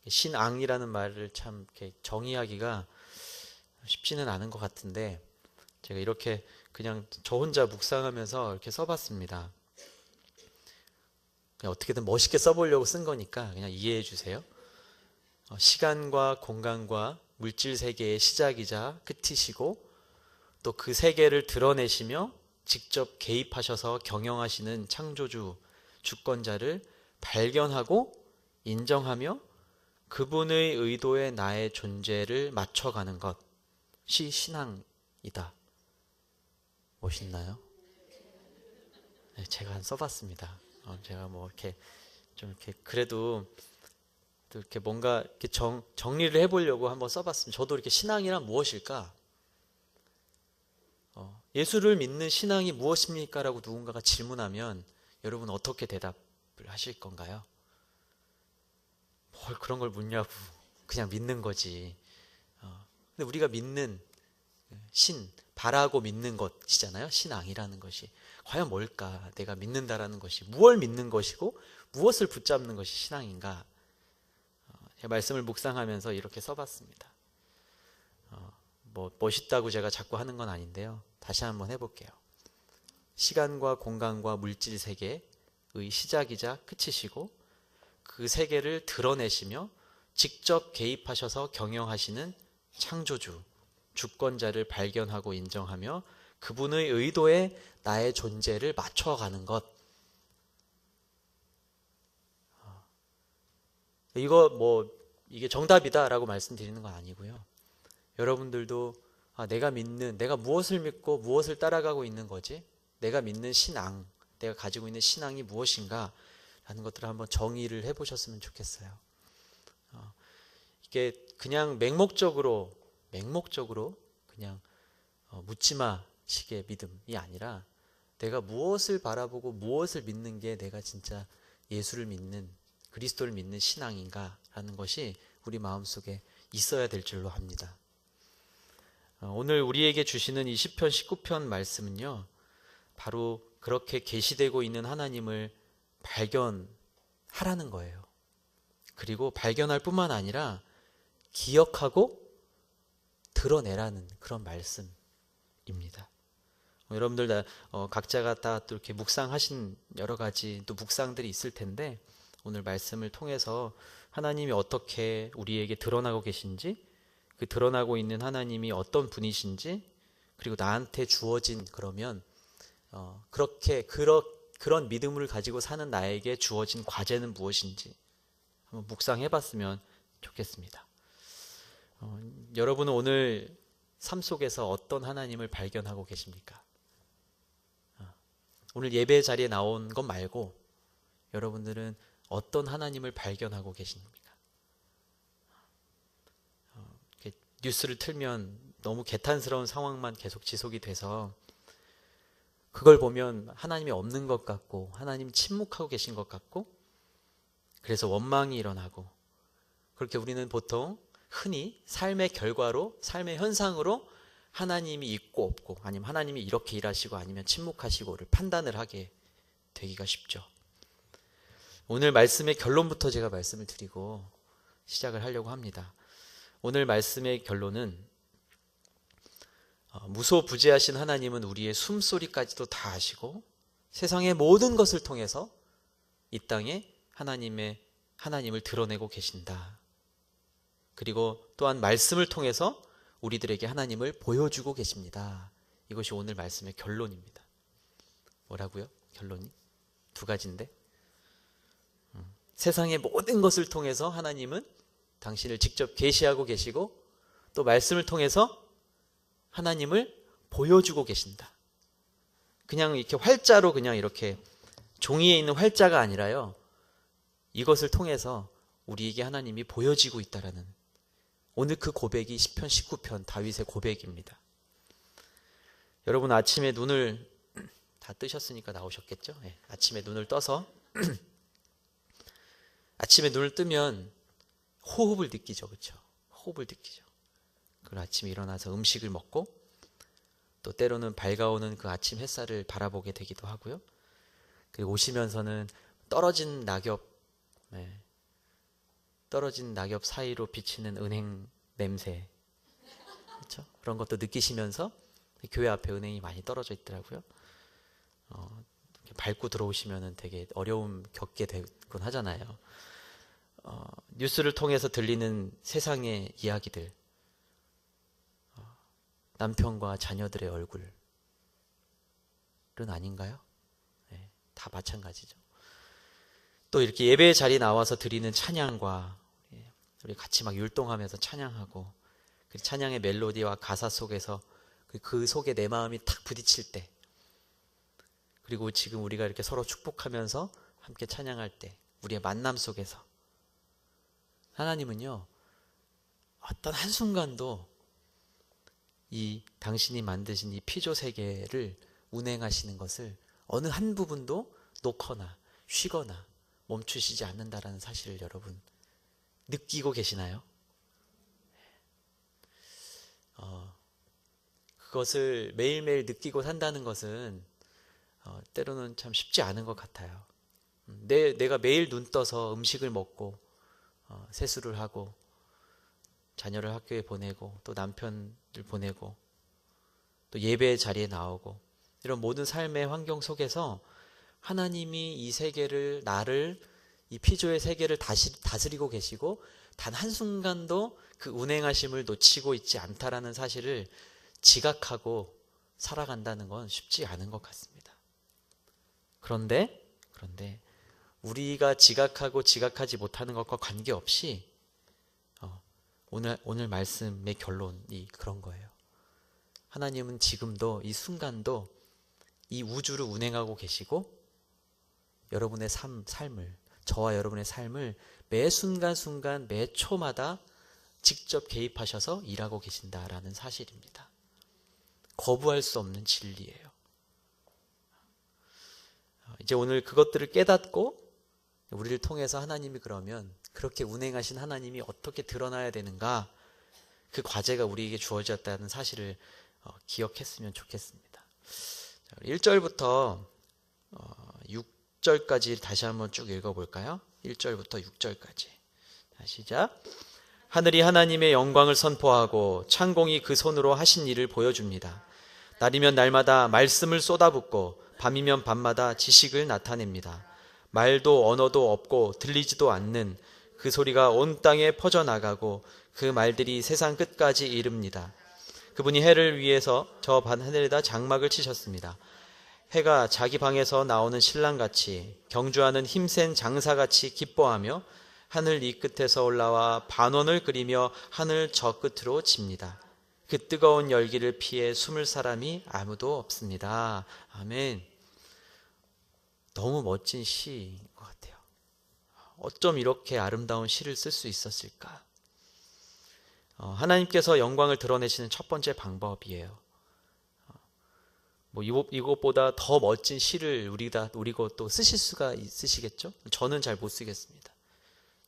신앙이라는 말을 참 이렇게 정의하기가 쉽지는 않은 것 같은데 제가 이렇게 그냥 저 혼자 묵상하면서 이렇게 써봤습니다. 그냥 어떻게든 멋있게 써보려고 쓴 거니까 그냥 이해해 주세요. 시간과 공간과 물질 세계의 시작이자 끝이시고 또 그 세계를 드러내시며 직접 개입하셔서 경영하시는 창조주, 주권자를 발견하고 인정하며 그분의 의도에 나의 존재를 맞춰가는 것이 신앙이다. 멋있나요? 네, 제가 써봤습니다. 제가 뭐 이렇게 좀 이렇게 그래도 또 이렇게 뭔가 이렇게 정리를 해보려고 한번 써봤습니다. 저도 이렇게 신앙이란 무엇일까? 예수를 믿는 신앙이 무엇입니까? 라고 누군가가 질문하면 여러분 어떻게 대답을 하실 건가요? 뭘 그런 걸 묻냐고. 그냥 믿는 거지. 근데 우리가 믿는 신, 바라고 믿는 것이잖아요. 신앙이라는 것이. 과연 뭘까? 내가 믿는다라는 것이. 무엇을 믿는 것이고 무엇을 붙잡는 것이 신앙인가? 제가 말씀을 묵상하면서 이렇게 써봤습니다. 뭐 멋있다고 제가 자꾸 하는 건 아닌데요. 다시 한번 해볼게요. 시간과 공간과 물질 세계의 시작이자 끝이시고 그 세계를 드러내시며 직접 개입하셔서 경영하시는 창조주, 주권자를 발견하고 인정하며 그분의 의도에 나의 존재를 맞춰가는 것. 이거 뭐 이게 정답이다라고 말씀드리는 건 아니고요. 여러분들도 내가 무엇을 믿고 무엇을 따라가고 있는 거지? 내가 믿는 신앙, 내가 가지고 있는 신앙이 무엇인가? 라는 것들을 한번 정의를 해보셨으면 좋겠어요. 이게 그냥 맹목적으로 그냥 묻지마식의 믿음이 아니라 내가 무엇을 바라보고 무엇을 믿는 게 내가 진짜 예수를 믿는 그리스도를 믿는 신앙인가라는 것이 우리 마음속에 있어야 될 줄로 합니다. 오늘 우리에게 주시는 이 시편 19편 말씀은요, 바로 그렇게 계시되고 있는 하나님을 발견하라는 거예요. 그리고 발견할 뿐만 아니라 기억하고 드러내라는 그런 말씀입니다. 여러분들 다 각자가 다 또 이렇게 묵상하신 여러 가지 또 묵상들이 있을 텐데 오늘 말씀을 통해서 하나님이 어떻게 우리에게 드러나고 계신지, 그 드러나고 있는 하나님이 어떤 분이신지, 그리고 나한테 주어진 그러면 그런 믿음을 가지고 사는 나에게 주어진 과제는 무엇인지 한번 묵상해봤으면 좋겠습니다. 여러분은 오늘 삶 속에서 어떤 하나님을 발견하고 계십니까? 오늘 예배 자리에 나온 것 말고 여러분들은 어떤 하나님을 발견하고 계십니까? 뉴스를 틀면 너무 개탄스러운 상황만 계속 지속이 돼서 그걸 보면 하나님이 없는 것 같고 하나님 침묵하고 계신 것 같고 그래서 원망이 일어나고 그렇게 우리는 보통 흔히 삶의 결과로 삶의 현상으로 하나님이 있고 없고 아니면 하나님이 이렇게 일하시고 아니면 침묵하시고를 판단을 하게 되기가 쉽죠. 오늘 말씀의 결론부터 제가 말씀을 드리고 시작을 하려고 합니다. 오늘 말씀의 결론은 무소부재하신 하나님은 우리의 숨소리까지도 다 아시고 세상의 모든 것을 통해서 이 땅에 하나님을 드러내고 계신다. 그리고 또한 말씀을 통해서 우리들에게 하나님을 보여주고 계십니다. 이것이 오늘 말씀의 결론입니다. 뭐라고요? 결론이? 두 가지인데 세상의 모든 것을 통해서 하나님은 당신을 직접 계시하고 계시고 또 말씀을 통해서 하나님을 보여주고 계신다. 그냥 이렇게 활자로 그냥 이렇게 종이에 있는 활자가 아니라요. 이것을 통해서 우리에게 하나님이 보여지고 있다라는 오늘 그 고백이 시편 19편 다윗의 고백입니다. 여러분 아침에 눈을 다 뜨셨으니까 나오셨겠죠? 네, 아침에 눈을 떠서 아침에 눈을 뜨면 호흡을 느끼죠. 그렇죠? 호흡을 느끼죠. 그리고 아침에 일어나서 음식을 먹고 또 때로는 밝아오는 그 아침 햇살을 바라보게 되기도 하고요. 그리고 오시면서는 떨어진 낙엽 떨어진 낙엽 사이로 비치는 은행 냄새, 그렇죠? 그런 것도 느끼시면서 교회 앞에 은행이 많이 떨어져 있더라고요. 밟고 들어오시면은 되게 어려움 겪게 되곤 하잖아요. 뉴스를 통해서 들리는 세상의 이야기들, 남편과 자녀들의 얼굴은 아닌가요? 네, 다 마찬가지죠. 또 이렇게 예배 자리에 나와서 드리는 찬양과 우리 같이 막 율동하면서 찬양하고 그 찬양의 멜로디와 가사 속에서 그 속에 내 마음이 탁 부딪힐 때, 그리고 지금 우리가 이렇게 서로 축복하면서 함께 찬양할 때 우리의 만남 속에서 하나님은요, 어떤 한순간도 이 당신이 만드신 이 피조 세계를 운행하시는 것을 어느 한 부분도 놓거나 쉬거나 멈추시지 않는다라는 사실을 여러분 느끼고 계시나요? 그것을 매일매일 느끼고 산다는 것은 때로는 참 쉽지 않은 것 같아요. 내가 매일 눈 떠서 음식을 먹고 세수를 하고 자녀를 학교에 보내고 또 남편을 보내고 또 예배 자리에 나오고 이런 모든 삶의 환경 속에서 하나님이 이 세계를, 나를, 이 피조의 세계를 다스리고 계시고 단 한순간도 그 운행하심을 놓치고 있지 않다라는 사실을 지각하고 살아간다는 건 쉽지 않은 것 같습니다. 그런데 우리가 지각하고 지각하지 못하는 것과 관계없이 오늘 말씀의 결론이 그런 거예요. 하나님은 지금도 이 순간도 이 우주를 운행하고 계시고 여러분의 삶을, 저와 여러분의 삶을 매 순간순간 매 초마다 직접 개입하셔서 일하고 계신다라는 사실입니다. 거부할 수 없는 진리예요. 이제 오늘 그것들을 깨닫고 우리를 통해서 하나님이 그러면 그렇게 운행하신 하나님이 어떻게 드러나야 되는가, 그 과제가 우리에게 주어졌다는 사실을 기억했으면 좋겠습니다. 1절부터 6절까지 다시 한번 쭉 읽어볼까요? 1절부터 6절까지. 시작. 하늘이 하나님의 영광을 선포하고 창공이 그 손으로 하신 일을 보여줍니다. 날이면 날마다 말씀을 쏟아붓고 밤이면 밤마다 지식을 나타냅니다. 말도 언어도 없고 들리지도 않는 그 소리가 온 땅에 퍼져나가고 그 말들이 세상 끝까지 이릅니다. 그분이 해를 위해서 저 하늘에다 장막을 치셨습니다. 해가 자기 방에서 나오는 신랑같이 경주하는 힘센 장사같이 기뻐하며 하늘 이 끝에서 올라와 반원을 그리며 하늘 저 끝으로 집니다. 그 뜨거운 열기를 피해 숨을 사람이 아무도 없습니다. 아멘. 너무 멋진 시인 것 같아요. 어쩜 이렇게 아름다운 시를 쓸 수 있었을까? 하나님께서 영광을 드러내시는 첫 번째 방법이에요. 이것보다 더 멋진 시를 우리가 또 쓰실 수가 있으시겠죠? 저는 잘 못 쓰겠습니다.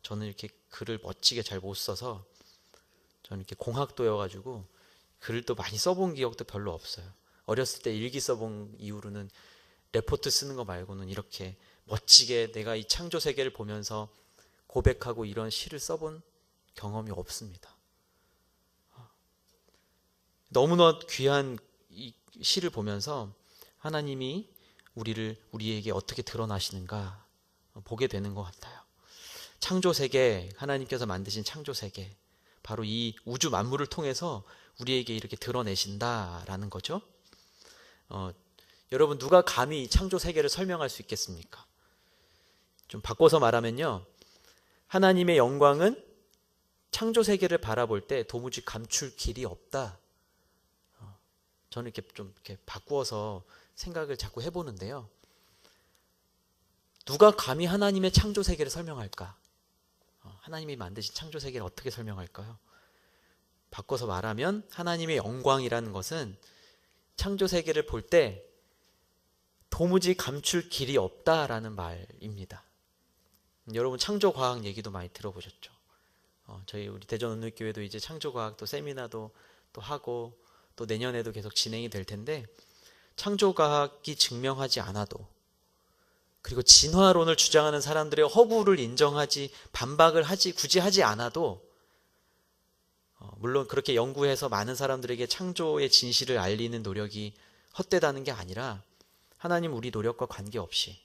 저는 이렇게 글을 멋지게 잘 못 써서 저는 이렇게 공학도여가지고 글을 또 많이 써본 기억도 별로 없어요. 어렸을 때 일기 써본 이후로는 레포트 쓰는 거 말고는 이렇게 멋지게 내가 이 창조 세계를 보면서 고백하고 이런 시를 써본 경험이 없습니다. 너무나 귀한 이 시를 보면서 하나님이 우리에게 어떻게 드러나시는가 보게 되는 것 같아요. 창조 세계, 하나님께서 만드신 창조 세계, 바로 이 우주 만물을 통해서 우리에게 이렇게 드러내신다라는 거죠. 여러분, 누가 감히 창조 세계를 설명할 수 있겠습니까? 좀 바꿔서 말하면요, 하나님의 영광은 창조 세계를 바라볼 때 도무지 감출 길이 없다. 저는 이렇게 바꾸어서 생각을 자꾸 해보는데요. 누가 감히 하나님의 창조 세계를 설명할까? 하나님이 만드신 창조 세계를 어떻게 설명할까요? 바꿔서 말하면 하나님의 영광이라는 것은 창조 세계를 볼 때 도무지 감출 길이 없다라는 말입니다. 여러분, 창조과학 얘기도 많이 들어보셨죠? 우리 대전원누교회도 이제 창조과학 또 세미나도 또 하고 또 내년에도 계속 진행이 될 텐데, 창조과학이 증명하지 않아도 그리고 진화론을 주장하는 사람들의 허구를 인정하지, 반박을 하지, 굳이 하지 않아도, 물론 그렇게 연구해서 많은 사람들에게 창조의 진실을 알리는 노력이 헛되다는 게 아니라, 하나님 우리 노력과 관계없이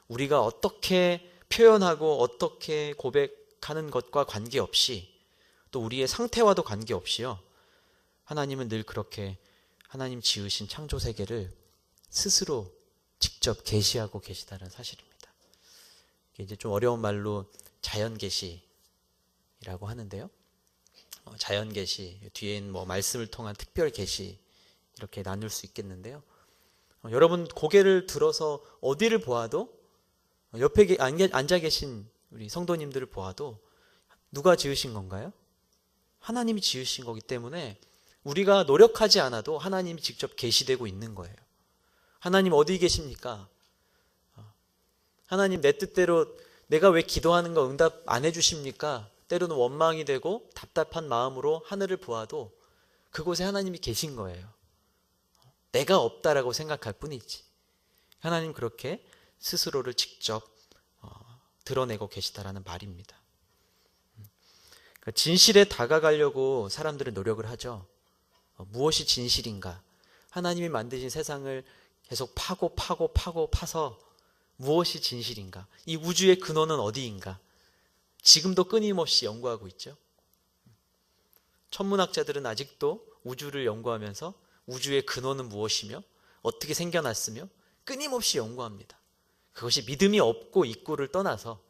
우리가 어떻게 표현하고 어떻게 고백하는 것과 관계없이, 또 우리의 상태와도 관계없이요, 하나님은 늘 그렇게 하나님 지으신 창조 세계를 스스로 직접 계시하고 계시다는 사실입니다. 이게 이제 좀 어려운 말로 자연 계시라고 하는데요. 자연 계시, 뒤엔 뭐 말씀을 통한 특별 계시, 이렇게 나눌 수 있겠는데요. 여러분 고개를 들어서 어디를 보아도, 옆에 앉아 계신 우리 성도님들을 보아도 누가 지으신 건가요? 하나님이 지으신 거기 때문에 우리가 노력하지 않아도 하나님이 직접 계시되고 있는 거예요. 하나님 어디 계십니까? 하나님 내 뜻대로 내가 왜 기도하는 거 응답 안 해주십니까? 때로는 원망이 되고 답답한 마음으로 하늘을 보아도 그곳에 하나님이 계신 거예요. 내가 없다라고 생각할 뿐이지. 하나님 그렇게 스스로를 직접 드러내고 계시다라는 말입니다. 진실에 다가가려고 사람들은 노력을 하죠. 무엇이 진실인가? 하나님이 만드신 세상을 계속 파서 무엇이 진실인가? 이 우주의 근원은 어디인가? 지금도 끊임없이 연구하고 있죠. 천문학자들은 아직도 우주를 연구하면서 우주의 근원은 무엇이며 어떻게 생겨났으며 끊임없이 연구합니다. 그것이 믿음이 없고 있고를 떠나서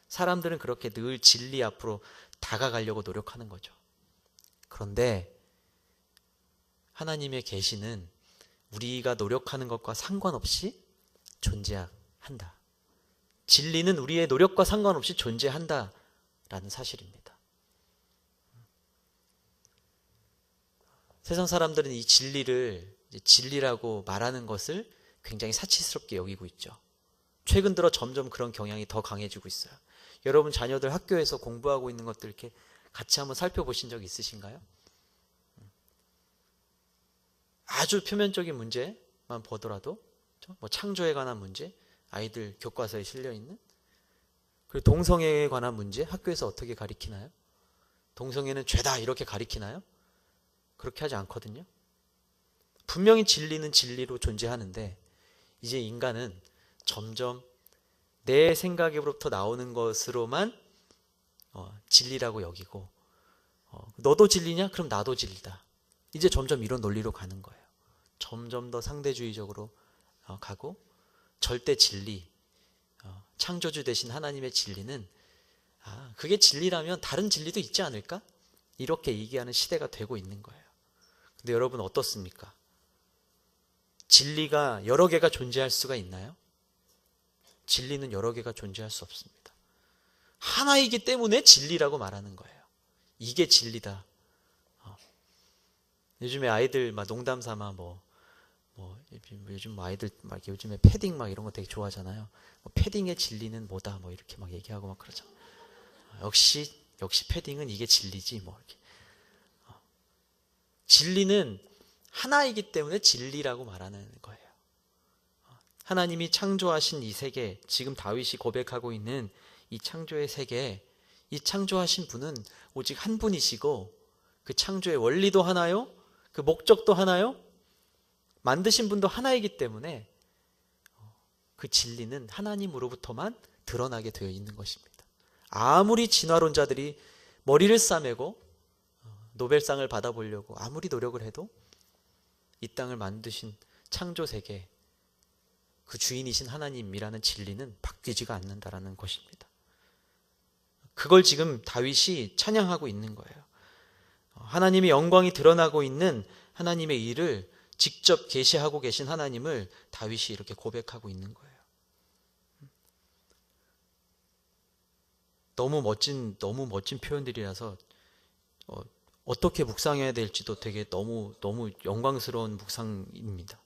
사람들은 그렇게 늘 진리 앞으로 다가가려고 노력하는 거죠. 그런데 하나님의 계시는 우리가 노력하는 것과 상관없이 존재한다. 진리는 우리의 노력과 상관없이 존재한다라는 사실입니다. 세상 사람들은 이 진리를 진리라고 말하는 것을 굉장히 사치스럽게 여기고 있죠. 최근 들어 점점 그런 경향이 더 강해지고 있어요. 여러분 자녀들 학교에서 공부하고 있는 것들 이렇게 같이 한번 살펴보신 적 있으신가요? 아주 표면적인 문제만 보더라도 뭐 창조에 관한 문제, 아이들 교과서에 실려있는, 그리고 동성애에 관한 문제 학교에서 어떻게 가리키나요? 동성애는 죄다 이렇게 가리키나요? 그렇게 하지 않거든요. 분명히 진리는 진리로 존재하는데 이제 인간은 점점 내 생각으로부터 나오는 것으로만 진리라고 여기고, 너도 진리냐? 그럼 나도 진리다. 이제 점점 이런 논리로 가는 거예요. 점점 더 상대주의적으로 가고, 절대 진리, 창조주 되신 하나님의 진리는 그게 진리라면 다른 진리도 있지 않을까? 이렇게 얘기하는 시대가 되고 있는 거예요. 근데 여러분 어떻습니까? 진리가 여러 개가 존재할 수가 있나요? 진리는 여러 개가 존재할 수 없습니다. 하나이기 때문에 진리라고 말하는 거예요. 이게 진리다. 요즘에 아이들 막 농담 삼아 요즘 아이들 막 요즘에 패딩 막 이런 거 되게 좋아하잖아요. 패딩의 진리는 뭐다 뭐 이렇게 막 얘기하고 막 그러잖아. 역시 패딩은 이게 진리지 뭐 이렇게. 진리는 하나이기 때문에 진리라고 말하는 거예요. 하나님이 창조하신 이 세계, 지금 다윗이 고백하고 있는 이 창조의 세계, 이 창조하신 분은 오직 한 분이시고 그 창조의 원리도 하나요? 그 목적도 하나요? 만드신 분도 하나이기 때문에 그 진리는 하나님으로부터만 드러나게 되어 있는 것입니다. 아무리 진화론자들이 머리를 싸매고 노벨상을 받아보려고 아무리 노력을 해도 이 땅을 만드신 창조 세계, 그 주인이신 하나님이라는 진리는 바뀌지가 않는다라는 것입니다. 그걸 지금 다윗이 찬양하고 있는 거예요. 하나님의 영광이 드러나고 있는 하나님의 일을 직접 계시하고 계신 하나님을 다윗이 이렇게 고백하고 있는 거예요. 너무 멋진 표현들이라서 어떻게 묵상해야 될지도 되게 너무 영광스러운 묵상입니다.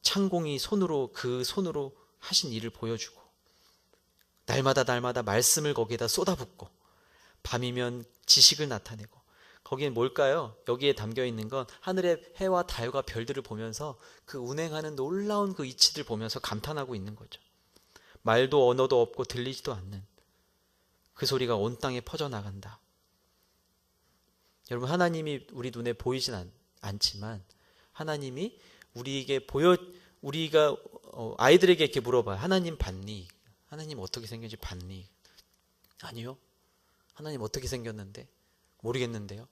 창공이 그 손으로 하신 일을 보여주고, 날마다 말씀을 거기에다 쏟아붓고, 밤이면 지식을 나타내고, 거기엔 뭘까요? 여기에 담겨 있는 건 하늘의 해와 달과 별들을 보면서 그 운행하는 놀라운 그 이치들 보면서 감탄하고 있는 거죠. 말도 언어도 없고 들리지도 않는 그 소리가 온 땅에 퍼져나간다. 여러분, 하나님이 우리 눈에 보이진 않지만 하나님이 우리에게 우리가 아이들에게 이렇게 물어봐요. 하나님 봤니? 하나님 어떻게 생겼는지 봤니? 아니요. 하나님 어떻게 생겼는데? 모르겠는데요.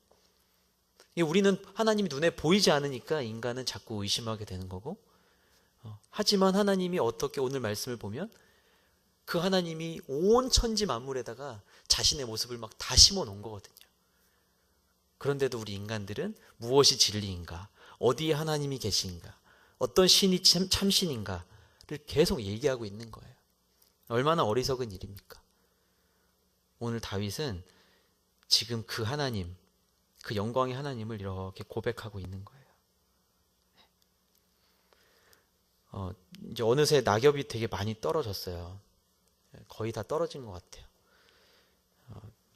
우리는 하나님이 눈에 보이지 않으니까 인간은 자꾸 의심하게 되는 거고, 하지만 하나님이 어떻게, 오늘 말씀을 보면 그 하나님이 온 천지 만물에다가 자신의 모습을 막 다 심어 놓은 거거든요. 그런데도 우리 인간들은 무엇이 진리인가, 어디에 하나님이 계신가, 어떤 신이 참신인가를 계속 얘기하고 있는 거예요. 얼마나 어리석은 일입니까? 오늘 다윗은 지금 그 하나님, 그 영광의 하나님을 이렇게 고백하고 있는 거예요. 이제 어느새 낙엽이 되게 많이 떨어졌어요. 거의 다 떨어진 것 같아요.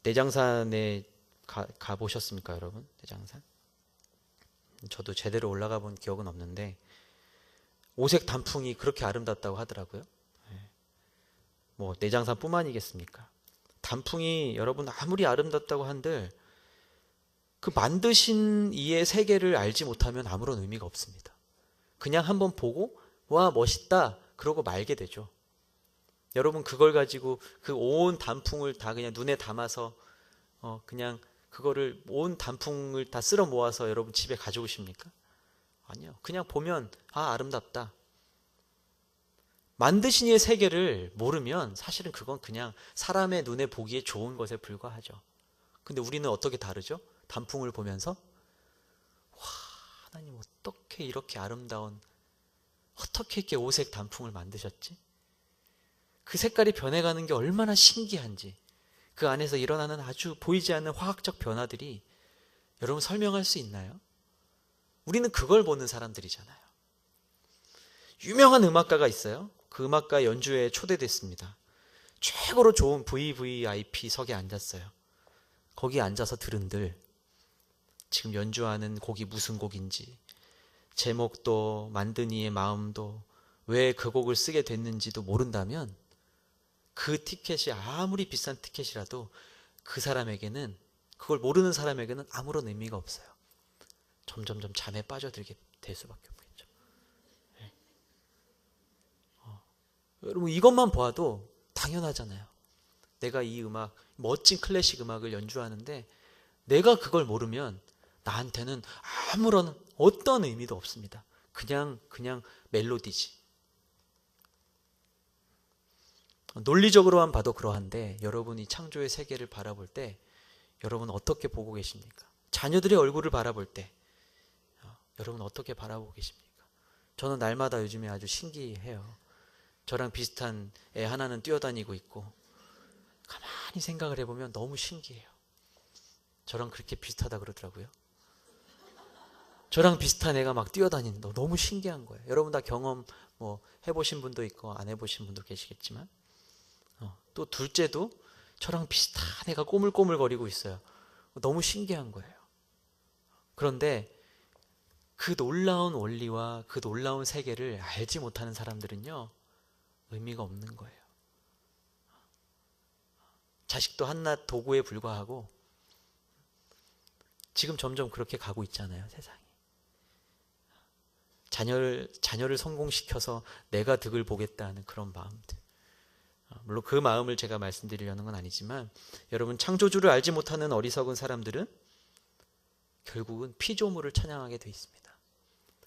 내장산에 가보셨습니까, 여러분? 내장산? 저도 제대로 올라가 본 기억은 없는데 오색 단풍이 그렇게 아름답다고 하더라고요. 뭐 내장산뿐만이겠습니까? 단풍이 여러분 아무리 아름답다고 한들 그 만드신 이의 세계를 알지 못하면 아무런 의미가 없습니다. 그냥 한번 보고 와 멋있다 그러고 말게 되죠. 여러분 그걸 가지고 그 온 단풍을 다 그냥 눈에 담아서 그냥 그거를 온 단풍을 다 쓸어 모아서 여러분 집에 가져오십니까? 아니요. 그냥 보면 아름답다. 만드신 이의 세계를 모르면 사실은 그건 그냥 사람의 눈에 보기에 좋은 것에 불과하죠. 근데 우리는 어떻게 다르죠? 단풍을 보면서 와, 하나님 어떻게 이렇게 아름다운, 어떻게 이렇게 오색 단풍을 만드셨지? 그 색깔이 변해가는 게 얼마나 신기한지, 그 안에서 일어나는 아주 보이지 않는 화학적 변화들이 여러분 설명할 수 있나요? 우리는 그걸 보는 사람들이잖아요. 유명한 음악가가 있어요. 그 음악가 연주회에 초대됐습니다. 최고로 좋은 VVIP석에 앉았어요. 거기 앉아서 들은들 지금 연주하는 곡이 무슨 곡인지, 제목도 만든 이의 마음도, 왜 그 곡을 쓰게 됐는지도 모른다면 그 티켓이 아무리 비싼 티켓이라도 그 사람에게는, 그걸 모르는 사람에게는 아무런 의미가 없어요. 점점점 잠에 빠져들게 될 수밖에 없겠죠. 네. 여러분 이것만 보아도 당연하잖아요. 내가 이 음악, 멋진 클래식 음악을 연주하는데 내가 그걸 모르면 나한테는 아무런 어떤 의미도 없습니다. 그냥 멜로디지. 논리적으로만 봐도 그러한데 여러분이 창조의 세계를 바라볼 때 여러분 어떻게 보고 계십니까? 자녀들의 얼굴을 바라볼 때 여러분 어떻게 바라보고 계십니까? 저는 날마다 요즘에 아주 신기해요. 저랑 비슷한 애 하나는 뛰어다니고 있고 가만히 생각을 해보면 너무 신기해요. 저랑 그렇게 비슷하다 그러더라고요. 저랑 비슷한 애가 막 뛰어다니는 거 너무 신기한 거예요. 여러분 다 경험 뭐 해보신 분도 있고 안 해보신 분도 계시겠지만 또 둘째도 저랑 비슷한 애가 꼬물꼬물거리고 있어요. 너무 신기한 거예요. 그런데 그 놀라운 원리와 그 놀라운 세계를 알지 못하는 사람들은요, 의미가 없는 거예요. 자식도 한낱 도구에 불과하고 지금 점점 그렇게 가고 있잖아요, 세상이. 자녀를 성공시켜서 내가 득을 보겠다는 그런 마음들. 물론 그 마음을 제가 말씀드리려는 건 아니지만 여러분 창조주를 알지 못하는 어리석은 사람들은 결국은 피조물을 찬양하게 돼 있습니다.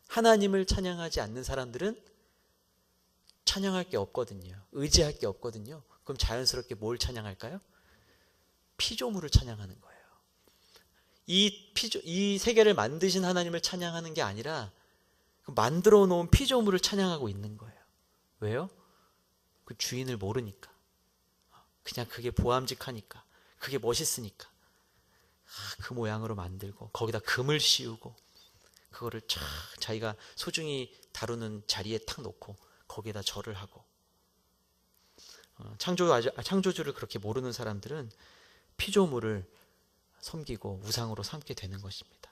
하나님을 찬양하지 않는 사람들은 찬양할 게 없거든요. 의지할 게 없거든요. 그럼 자연스럽게 뭘 찬양할까요? 피조물을 찬양하는 거예요. 이 세계를 만드신 하나님을 찬양하는 게 아니라 만들어 놓은 피조물을 찬양하고 있는 거예요. 왜요? 그 주인을 모르니까. 그냥 그게 보암직하니까. 그게 멋있으니까. 그 모양으로 만들고 거기다 금을 씌우고 그거를 쫙 자기가 소중히 다루는 자리에 탁 놓고 거기에다 절을 하고. 창조주를 그렇게 모르는 사람들은 피조물을 섬기고 우상으로 삼게 되는 것입니다.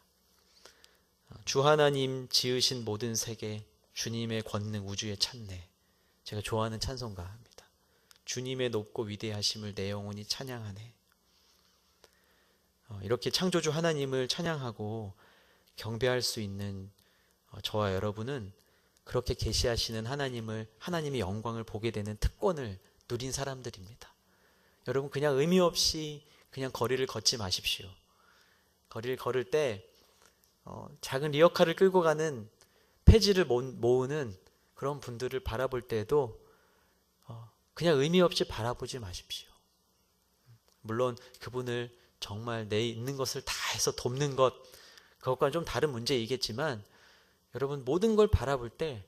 주 하나님 지으신 모든 세계, 주님의 권능 우주에 찬네. 제가 좋아하는 찬송가입니다. 주님의 높고 위대하심을 내 영혼이 찬양하네. 이렇게 창조주 하나님을 찬양하고 경배할 수 있는 저와 여러분은 그렇게 계시하시는 하나님의 영광을 보게 되는 특권을 누린 사람들입니다. 여러분 그냥 의미 없이 그냥 거리를 걷지 마십시오. 거리를 걸을 때 작은 리어카를 끌고 가는 폐지를 모으는 그런 분들을 바라볼 때에도 그냥 의미 없이 바라보지 마십시오. 물론 그분을 정말 내 있는 것을 다 해서 돕는 것, 그것과는 좀 다른 문제이겠지만 여러분 모든 걸 바라볼 때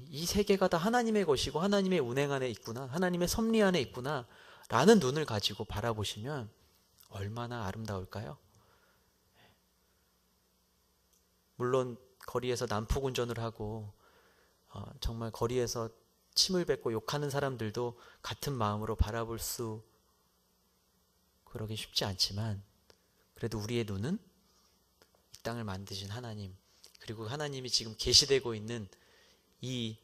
이 세계가 다 하나님의 것이고 하나님의 운행 안에 있구나, 하나님의 섭리 안에 있구나 라는 눈을 가지고 바라보시면 얼마나 아름다울까요? 물론 거리에서 난폭운전을 하고 정말 거리에서 침을 뱉고 욕하는 사람들도 같은 마음으로 바라볼 수 그러기 쉽지 않지만 그래도 우리의 눈은 이 땅을 만드신 하나님, 그리고 하나님이 지금 계시되고 있는 이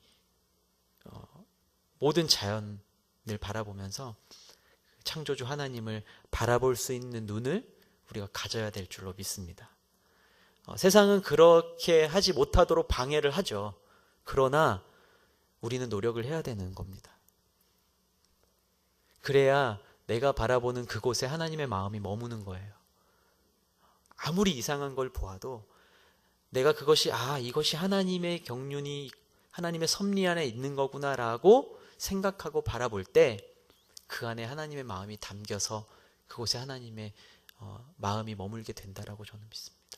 모든 자연을 바라보면서 창조주 하나님을 바라볼 수 있는 눈을 우리가 가져야 될 줄로 믿습니다. 세상은 그렇게 하지 못하도록 방해를 하죠. 그러나 우리는 노력을 해야 되는 겁니다. 그래야 내가 바라보는 그곳에 하나님의 마음이 머무는 거예요. 아무리 이상한 걸 보아도 내가 그것이 이것이 하나님의 경륜이 하나님의 섭리 안에 있는 거구나라고 생각하고 바라볼 때 그 안에 하나님의 마음이 담겨서 그곳에 하나님의 마음이 머물게 된다라고 저는 믿습니다.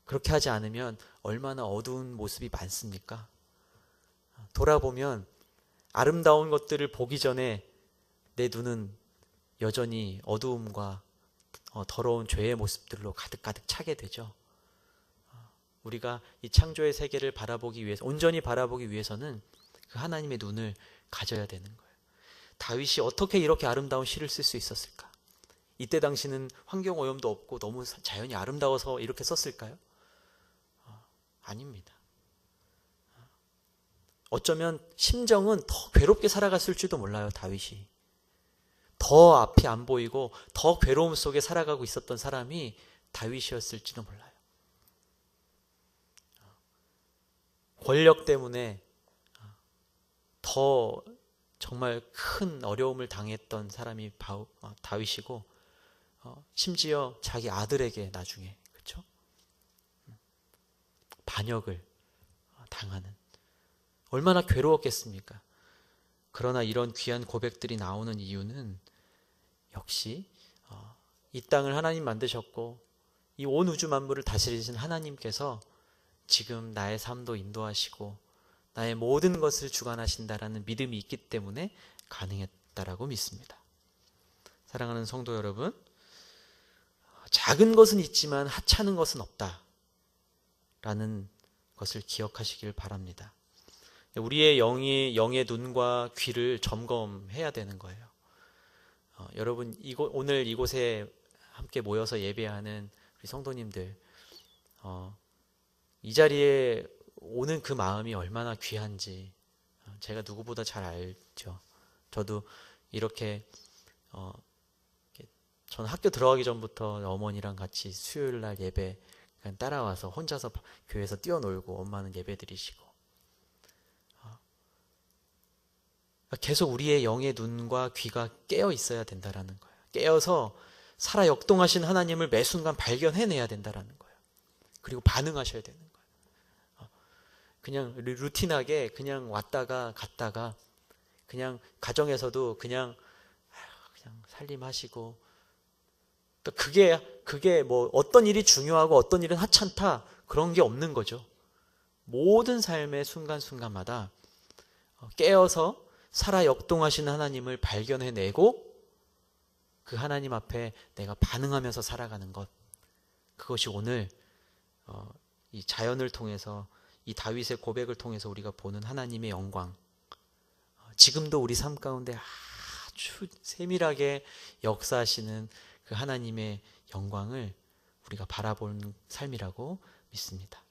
그렇게 하지 않으면 얼마나 어두운 모습이 많습니까? 돌아보면 아름다운 것들을 보기 전에 내 눈은 여전히 어두움과 더러운 죄의 모습들로 가득가득 차게 되죠. 우리가 이 창조의 세계를 바라보기 위해서, 온전히 바라보기 위해서는 그 하나님의 눈을 가져야 되는 거예요. 다윗이 어떻게 이렇게 아름다운 시를 쓸 수 있었을까? 이때 당시는 환경오염도 없고 너무 자연이 아름다워서 이렇게 썼을까요? 아닙니다. 어쩌면 심정은 더 괴롭게 살아갔을지도 몰라요. 다윗이 더 앞이 안 보이고 더 괴로움 속에 살아가고 있었던 사람이 다윗이었을지도 몰라요. 권력 때문에 더 정말 큰 어려움을 당했던 사람이 다윗이고, 심지어 자기 아들에게 나중에, 그렇죠? 반역을 당하는, 얼마나 괴로웠겠습니까? 그러나 이런 귀한 고백들이 나오는 이유는 역시 이 땅을 하나님 만드셨고 이 온 우주 만물을 다스리신 하나님께서 지금 나의 삶도 인도하시고 나의 모든 것을 주관하신다라는 믿음이 있기 때문에 가능했다라고 믿습니다. 사랑하는 성도 여러분, 작은 것은 있지만 하찮은 것은 없다라는 것을 기억하시길 바랍니다. 우리의 영의 눈과 귀를 점검해야 되는 거예요. 여러분, 오늘 이곳에 함께 모여서 예배하는 우리 성도님들, 이 자리에 오는 그 마음이 얼마나 귀한지 제가 누구보다 잘 알죠. 저도 이렇게 저는 학교 들어가기 전부터 어머니랑 같이 수요일 날 예배 그냥 따라와서 혼자서 교회에서 뛰어놀고 엄마는 예배 드리시고, 계속 우리의 영의 눈과 귀가 깨어 있어야 된다라는 거예요. 깨어서 살아 역동하신 하나님을 매 순간 발견해내야 된다라는 거예요. 그리고 반응하셔야 되는 거예요. 그냥 루틴하게 그냥 왔다가 갔다가 그냥 가정에서도 그냥 살림하시고, 또 그게 뭐 어떤 일이 중요하고 어떤 일은 하찮다 그런 게 없는 거죠. 모든 삶의 순간순간마다 깨어서 살아 역동하시는 하나님을 발견해내고 그 하나님 앞에 내가 반응하면서 살아가는 것, 그것이 오늘 이 자연을 통해서 이 다윗의 고백을 통해서 우리가 보는 하나님의 영광, 지금도 우리 삶 가운데 아주 세밀하게 역사하시는 그 하나님의 영광을 우리가 바라보는 삶이라고 믿습니다.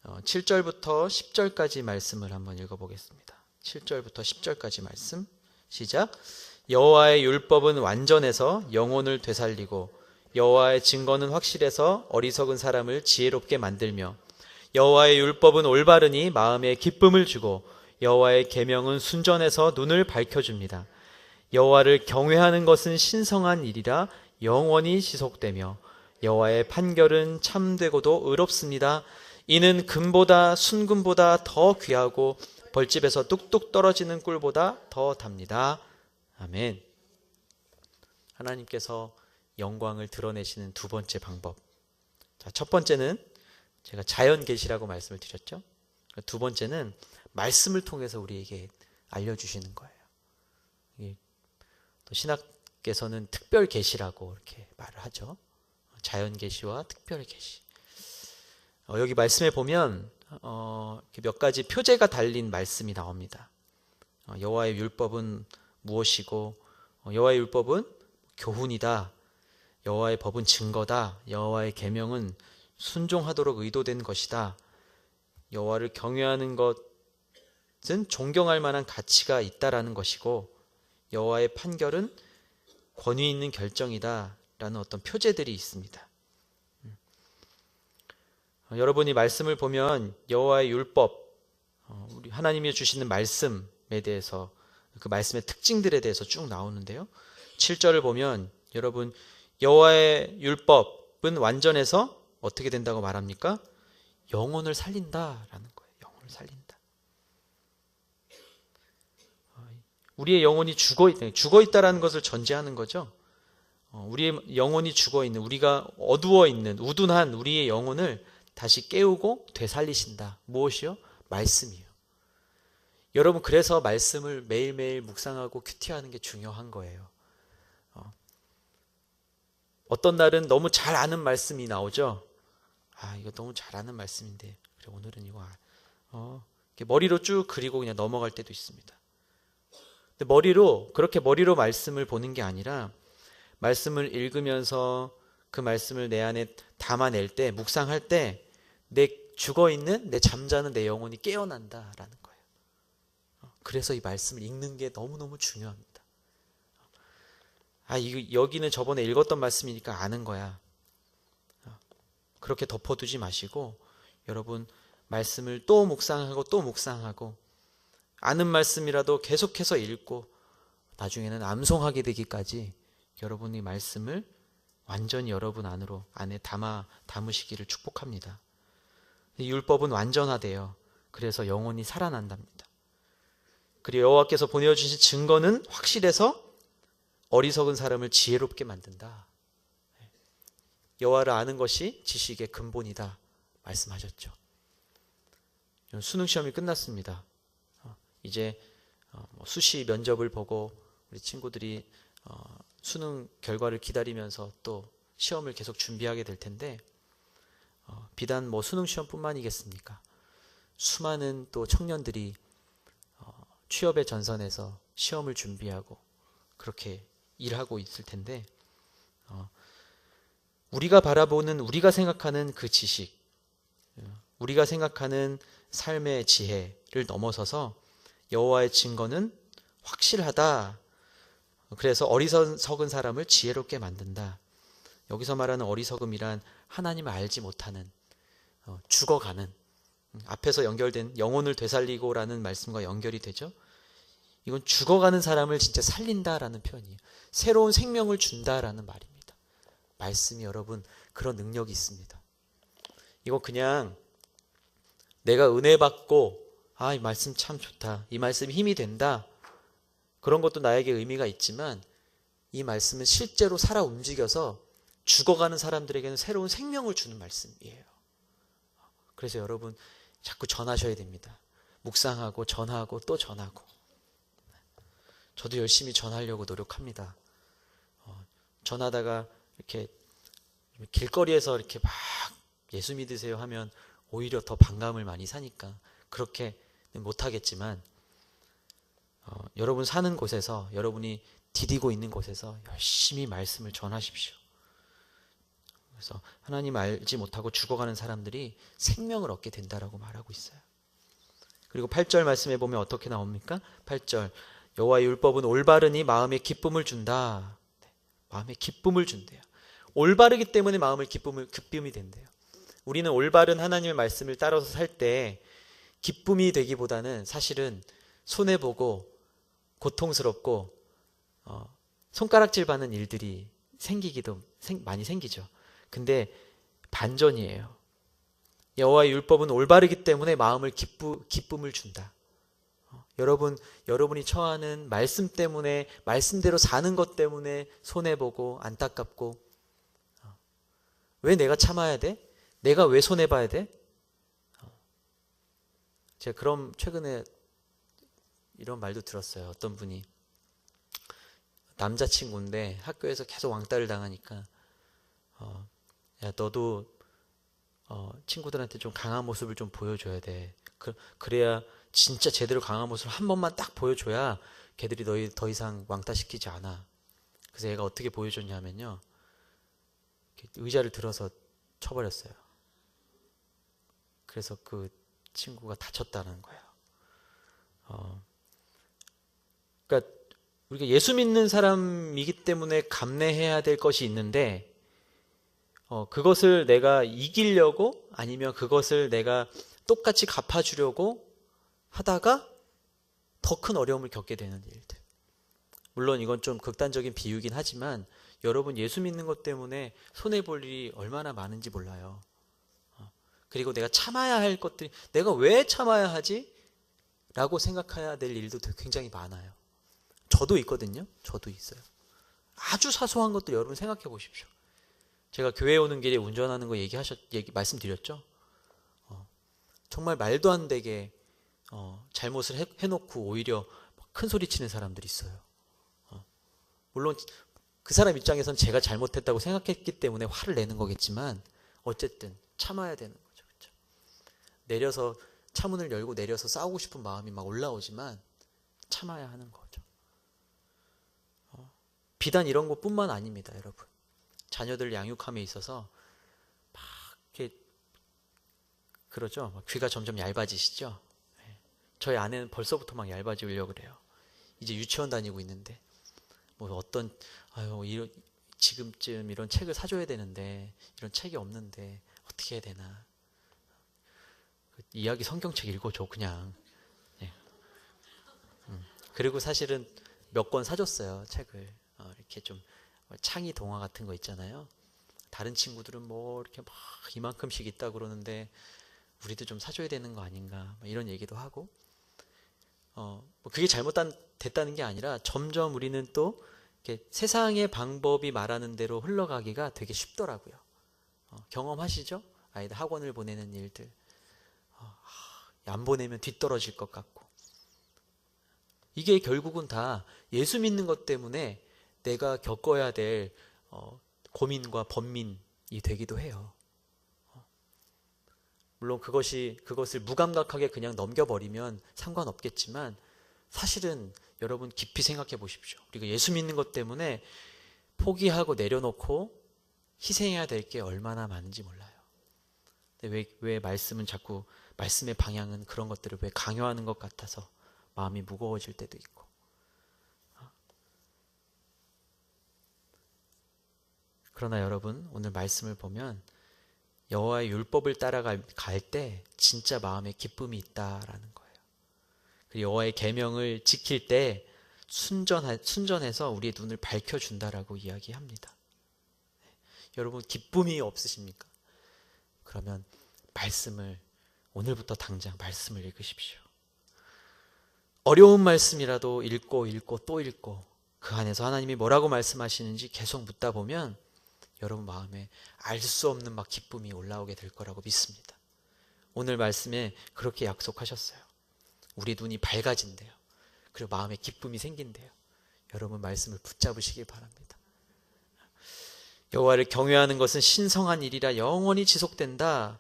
7절부터 10절까지 말씀을 한번 읽어보겠습니다. 7절부터 10절까지 말씀 시작. 여호와의 율법은 완전해서 영혼을 되살리고 여호와의 증거는 확실해서 어리석은 사람을 지혜롭게 만들며 여호와의 율법은 올바르니 마음에 기쁨을 주고 여호와의 계명은 순전해서 눈을 밝혀줍니다. 여호와를 경외하는 것은 신성한 일이라 영원히 지속되며 여호와의 판결은 참되고도 의롭습니다. 이는 금보다 순금보다 더 귀하고 벌집에서 뚝뚝 떨어지는 꿀보다 더 답니다. 아멘. 하나님께서 영광을 드러내시는 두 번째 방법. 자, 첫 번째는 제가 자연 계시라고 말씀을 드렸죠. 두 번째는 말씀을 통해서 우리에게 알려주시는 거예요. 또 신학께서는 특별 계시라고 이렇게 말을 하죠. 자연 계시와 특별 계시. 여기 말씀에 보면 몇 가지 표제가 달린 말씀이 나옵니다. 여호와의 율법은 무엇이고 여호와의 율법은 교훈이다. 여호와의 법은 증거다. 여호와의 계명은 순종하도록 의도된 것이다. 여호와를 경외하는 것은 존경할 만한 가치가 있다라는 것이고 여호와의 판결은 권위 있는 결정이다 라는 어떤 표제들이 있습니다. 여러분이 말씀을 보면 여호와의 율법, 우리 하나님이 주시는 말씀에 대해서 그 말씀의 특징들에 대해서 쭉 나오는데요. 7절을 보면 여러분 여호와의 율법은 완전해서 어떻게 된다고 말합니까? 영혼을 살린다라는 거예요. 영혼을 살린다. 우리의 영혼이 죽어있다라는 것을 전제하는 거죠. 우리의 영혼이 죽어있는, 우리가 어두워있는 우둔한 우리의 영혼을 다시 깨우고 되살리신다. 무엇이요? 말씀이요. 여러분 그래서 말씀을 매일매일 묵상하고 큐티하는 게 중요한 거예요. 어떤 날은 너무 잘 아는 말씀이 나오죠. 이거 너무 잘 아는 말씀인데 그래 오늘은 이거 머리로 쭉 그리고 그냥 넘어갈 때도 있습니다. 근데 그렇게 머리로 말씀을 보는 게 아니라 말씀을 읽으면서 그 말씀을 내 안에 담아낼 때, 묵상할 때 내 죽어있는, 내 잠자는 내 영혼이 깨어난다라는 거예요. 그래서 이 말씀을 읽는 게 너무너무 중요합니다. 여기는 저번에 읽었던 말씀이니까 아는 거야. 그렇게 덮어두지 마시고 여러분 말씀을 또 묵상하고 또 묵상하고 아는 말씀이라도 계속해서 읽고 나중에는 암송하게 되기까지 여러분이 말씀을 완전히 여러분 안에 담으시기를 축복합니다. 이 율법은 완전하대요. 그래서 영혼이 살아난답니다. 그리고 여호와께서 보내주신 증거는 확실해서 어리석은 사람을 지혜롭게 만든다. 여호와를 아는 것이 지식의 근본이다 말씀하셨죠. 수능 시험이 끝났습니다. 이제 수시 면접을 보고 우리 친구들이 수능 결과를 기다리면서 또 시험을 계속 준비하게 될 텐데 비단 수능 시험뿐만이겠습니까? 수많은 또 청년들이 취업의 전선에서 시험을 준비하고 그렇게 일하고 있을 텐데 우리가 바라보는, 우리가 생각하는 그 지식, 우리가 생각하는 삶의 지혜를 넘어서서 여호와의 증거는 확실하다. 그래서 어리석은 사람을 지혜롭게 만든다. 여기서 말하는 어리석음이란 하나님을 알지 못하는, 죽어가는, 앞에서 연결된 영혼을 되살리고라는 말씀과 연결이 되죠. 이건 죽어가는 사람을 진짜 살린다라는 표현이에요. 새로운 생명을 준다라는 말입니다. 말씀이 여러분 그런 능력이 있습니다. 이거 그냥 내가 은혜 받고 이 말씀 참 좋다, 이 말씀이 힘이 된다, 그런 것도 나에게 의미가 있지만 이 말씀은 실제로 살아 움직여서 죽어가는 사람들에게는 새로운 생명을 주는 말씀이에요. 그래서 여러분 자꾸 전하셔야 됩니다. 묵상하고 전하고 또 전하고. 저도 열심히 전하려고 노력합니다. 전하다가 이렇게 길거리에서 이렇게 막 예수 믿으세요 하면 오히려 더 반감을 많이 사니까 그렇게 못하겠지만 여러분 사는 곳에서, 여러분이 디디고 있는 곳에서 열심히 말씀을 전하십시오. 그래서 하나님 알지 못하고 죽어가는 사람들이 생명을 얻게 된다라고 말하고 있어요. 그리고 8절 말씀에 보면 어떻게 나옵니까? 8절, 여호와의 율법은 올바르니 마음에 기쁨을 준다. 마음에 기쁨을 준대요. 올바르기 때문에 마음을 기쁨이 된대요. 우리는 올바른 하나님의 말씀을 따라서 살 때 기쁨이 되기보다는 사실은 손해보고 고통스럽고 손가락질 받는 일들이 많이 생기죠. 근데 반전이에요. 여호와의 율법은 올바르기 때문에 마음을 기쁨을 준다. 여러분이 처하는 말씀 때문에, 말씀대로 사는 것 때문에 손해보고 안타깝고, 왜 내가 참아야 돼? 내가 왜 손해봐야 돼? 제가 그럼 최근에 이런 말도 들었어요. 어떤 분이 남자친구인데 학교에서 계속 왕따를 당하니까 야, 너도 친구들한테 좀 강한 모습을 좀 보여줘야 돼. 그래야 진짜 제대로 강한 모습을 한 번만 딱 보여줘야 걔들이 너희 더 이상 왕따시키지 않아. 그래서 얘가 어떻게 보여줬냐면요, 의자를 들어서 쳐버렸어요. 그래서 그 친구가 다쳤다는 거예요. 그러니까 우리가 예수 믿는 사람이기 때문에 감내해야 될 것이 있는데, 그것을 내가 이기려고, 아니면 그것을 내가 똑같이 갚아주려고 하다가 더 큰 어려움을 겪게 되는 일들. 물론 이건 좀 극단적인 비유긴 하지만 여러분 예수 믿는 것 때문에 손해볼 일이 얼마나 많은지 몰라요. 그리고 내가 참아야 할 것들이, 내가 왜 참아야 하지? 라고 생각해야 될 일도 굉장히 많아요. 저도 있거든요. 저도 있어요. 아주 사소한 것들 여러분 생각해 보십시오. 제가 교회 오는 길에 운전하는 거 말씀드렸죠? 정말 말도 안 되게 잘못을 해놓고 오히려 큰 소리 치는 사람들이 있어요. 물론 그 사람 입장에선 제가 잘못했다고 생각했기 때문에 화를 내는 거겠지만 어쨌든 참아야 되는 거죠. 그렇죠? 내려서 차문을 열고 내려서 싸우고 싶은 마음이 막 올라오지만 참아야 하는 거죠. 비단 이런 것뿐만 아닙니다, 여러분. 자녀들 양육함에 있어서 막 이렇게 그러죠. 막 귀가 점점 얇아지시죠. 저희 아내는 벌써부터 막 얇아지려고 그래요. 이제 유치원 다니고 있는데 뭐 지금쯤 이런 책을 사줘야 되는데 이런 책이 없는데 어떻게 해야 되나. 이야기 성경책 읽어줘 그냥. 네. 그리고 사실은 몇 권 사줬어요, 책을. 이렇게 좀 창의 동화 같은 거 있잖아요. 다른 친구들은 뭐 이렇게 막 이만큼씩 있다 그러는데 우리도 좀 사줘야 되는 거 아닌가, 이런 얘기도 하고. 뭐 그게 잘못됐다는 게 아니라 점점 우리는 또 이렇게 세상의 방법이 말하는 대로 흘러가기가 되게 쉽더라고요. 경험하시죠? 아이들 학원을 보내는 일들. 안 보내면 뒤떨어질 것 같고. 이게 결국은 다 예수 믿는 것 때문에 내가 겪어야 될 고민과 번민이 되기도 해요. 물론 그것을 무감각하게 그냥 넘겨버리면 상관없겠지만 사실은 여러분 깊이 생각해 보십시오. 우리가 예수 믿는 것 때문에 포기하고 내려놓고 희생해야 될 게 얼마나 많은지 몰라요. 근데 왜 말씀은 자꾸, 말씀의 방향은 그런 것들을 왜 강요하는 것 같아서 마음이 무거워질 때도 있고. 그러나 여러분, 오늘 말씀을 보면 여호와의 율법을 따라갈 때 진짜 마음에 기쁨이 있다라는 거예요. 그리고 여호와의 계명을 지킬 때 순전해서 우리의 눈을 밝혀준다라고 이야기합니다. 여러분 기쁨이 없으십니까? 그러면 오늘부터 당장 말씀을 읽으십시오. 어려운 말씀이라도 읽고 또 읽고 그 안에서 하나님이 뭐라고 말씀하시는지 계속 묻다 보면 여러분 마음에 알 수 없는 막 기쁨이 올라오게 될 거라고 믿습니다. 오늘 말씀에 그렇게 약속하셨어요. 우리 눈이 밝아진대요. 그리고 마음에 기쁨이 생긴대요. 여러분 말씀을 붙잡으시길 바랍니다. 여호와를 경외하는 것은 신성한 일이라 영원히 지속된다.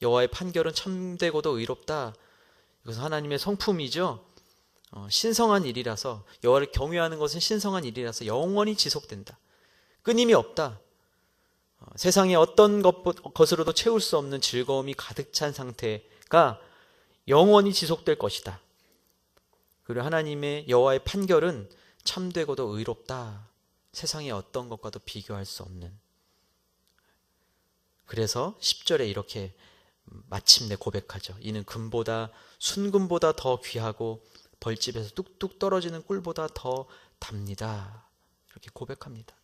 여호와의 판결은 참되고도 의롭다. 이것은 하나님의 성품이죠. 신성한 일이라서, 여호와를 경외하는 것은 신성한 일이라서 영원히 지속된다. 끊임이 없다. 세상에 어떤 것으로도 채울 수 없는 즐거움이 가득 찬 상태가 영원히 지속될 것이다. 그리고 하나님의 여호와의 판결은 참되고도 의롭다. 세상의 어떤 것과도 비교할 수 없는. 그래서 10절에 이렇게 마침내 고백하죠. 이는 금보다 순금보다 더 귀하고 벌집에서 뚝뚝 떨어지는 꿀보다 더 답니다. 이렇게 고백합니다.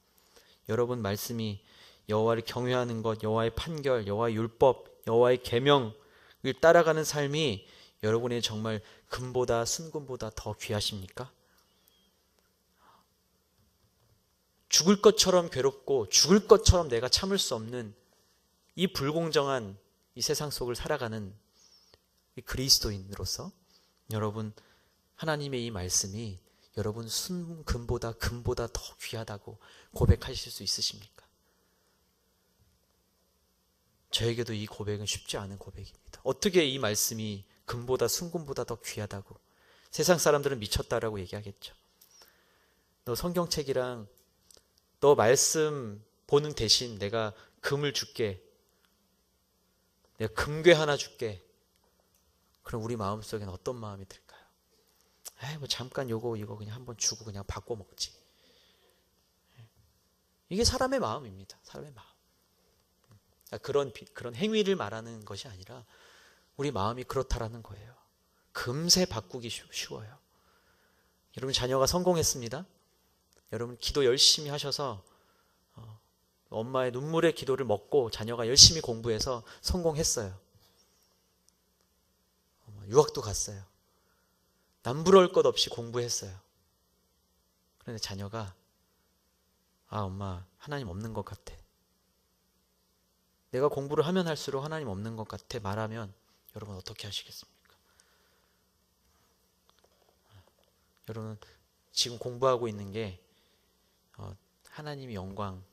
여러분, 말씀이 여호와를 경외하는 것, 여호와의 판결, 여호와의 율법, 여호와의 계명을 따라가는 삶이 여러분의 정말 금보다 순금보다 더 귀하십니까? 죽을 것처럼 괴롭고 죽을 것처럼 내가 참을 수 없는 이 불공정한 이 세상 속을 살아가는 이 그리스도인으로서 여러분, 하나님의 이 말씀이 여러분 순금보다 금보다 더 귀하다고 고백하실 수 있으십니까? 저에게도 이 고백은 쉽지 않은 고백입니다. 어떻게 이 말씀이 금보다 순금보다 더 귀하다고? 세상 사람들은 미쳤다라고 얘기하겠죠. 너 성경책이랑 너 말씀 보는 대신 내가 금을 줄게. 내가 금괴 하나 줄게. 그럼 우리 마음속에는 어떤 마음이 들까요? 뭐 잠깐 이거 그냥 한번 주고 그냥 바꿔 먹지. 이게 사람의 마음입니다. 사람의 마음. 그런 행위를 말하는 것이 아니라 우리 마음이 그렇다라는 거예요. 금세 바꾸기 쉬워요. 여러분, 자녀가 성공했습니다. 여러분, 기도 열심히 하셔서 엄마의 눈물의 기도를 먹고 자녀가 열심히 공부해서 성공했어요. 유학도 갔어요. 남부러울 것 없이 공부했어요. 그런데 자녀가 엄마, 하나님 없는 것 같아. 내가 공부를 하면 할수록 하나님 없는 것 같아 말하면 여러분 어떻게 하시겠습니까? 여러분, 지금 공부하고 있는 게 하나님의 영광,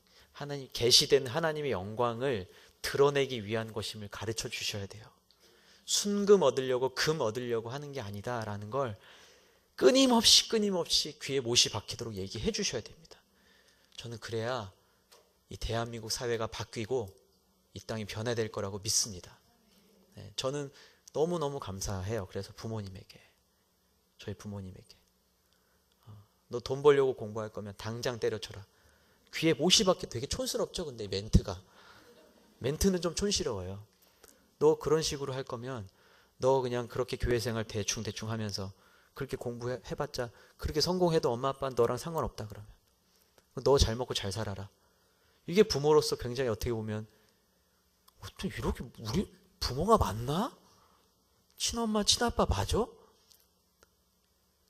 계시된 하나님의 영광을 드러내기 위한 것임을 가르쳐 주셔야 돼요. 순금 얻으려고 금 얻으려고 하는 게 아니다라는 걸 끊임없이 귀에 못이 박히도록 얘기해 주셔야 됩니다. 저는 그래야 이 대한민국 사회가 바뀌고 이 땅이 변화될 거라고 믿습니다. 저는 너무너무 감사해요. 그래서 저희 부모님에게 너 돈 벌려고 공부할 거면 당장 때려쳐라. 귀에 못이 박혀. 되게 촌스럽죠? 근데 멘트는 좀 촌스러워요. 너 그런 식으로 할 거면 너 그냥 그렇게 교회 생활 대충 하면서 그렇게 공부해봤자 그렇게 성공해도 엄마 아빠는 너랑 상관없다 그러면 너 잘 먹고 잘 살아라. 이게 부모로서 굉장히 어떻게 보면 이렇게 우리 부모가 맞나? 친엄마 친아빠 맞아?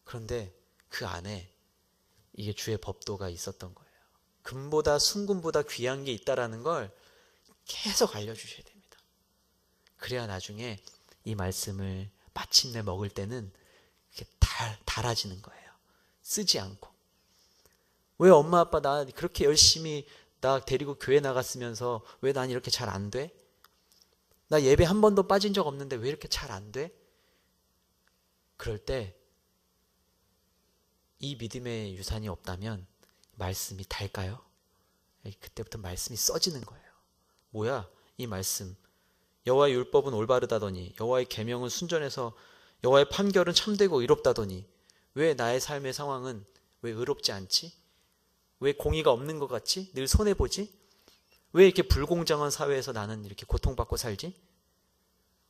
그런데 그 안에 이게 주의 법도가 있었던 거예요. 금보다 순금보다 귀한 게 있다라는 걸 계속 알려주셔야 됩니다. 그래야 나중에 이 말씀을 마침내 먹을 때는 이렇게 달아지는 거예요. 쓰지 않고. 왜 엄마 아빠 나 그렇게 열심히 나 데리고 교회 나갔으면서 왜 난 이렇게 잘 안 돼? 나 예배 한 번도 빠진 적 없는데 왜 이렇게 잘 안 돼? 그럴 때 이 믿음의 유산이 없다면 말씀이 달까요? 그때부터 말씀이 써지는 거예요. 뭐야 이 말씀. 여호와의 율법은 올바르다더니 여호와의 계명은 순전해서 여호와의 판결은 참되고 의롭다더니 왜 나의 삶의 상황은 왜 의롭지 않지? 왜 공의가 없는 것 같지? 늘 손해보지? 왜 이렇게 불공정한 사회에서 나는 이렇게 고통받고 살지?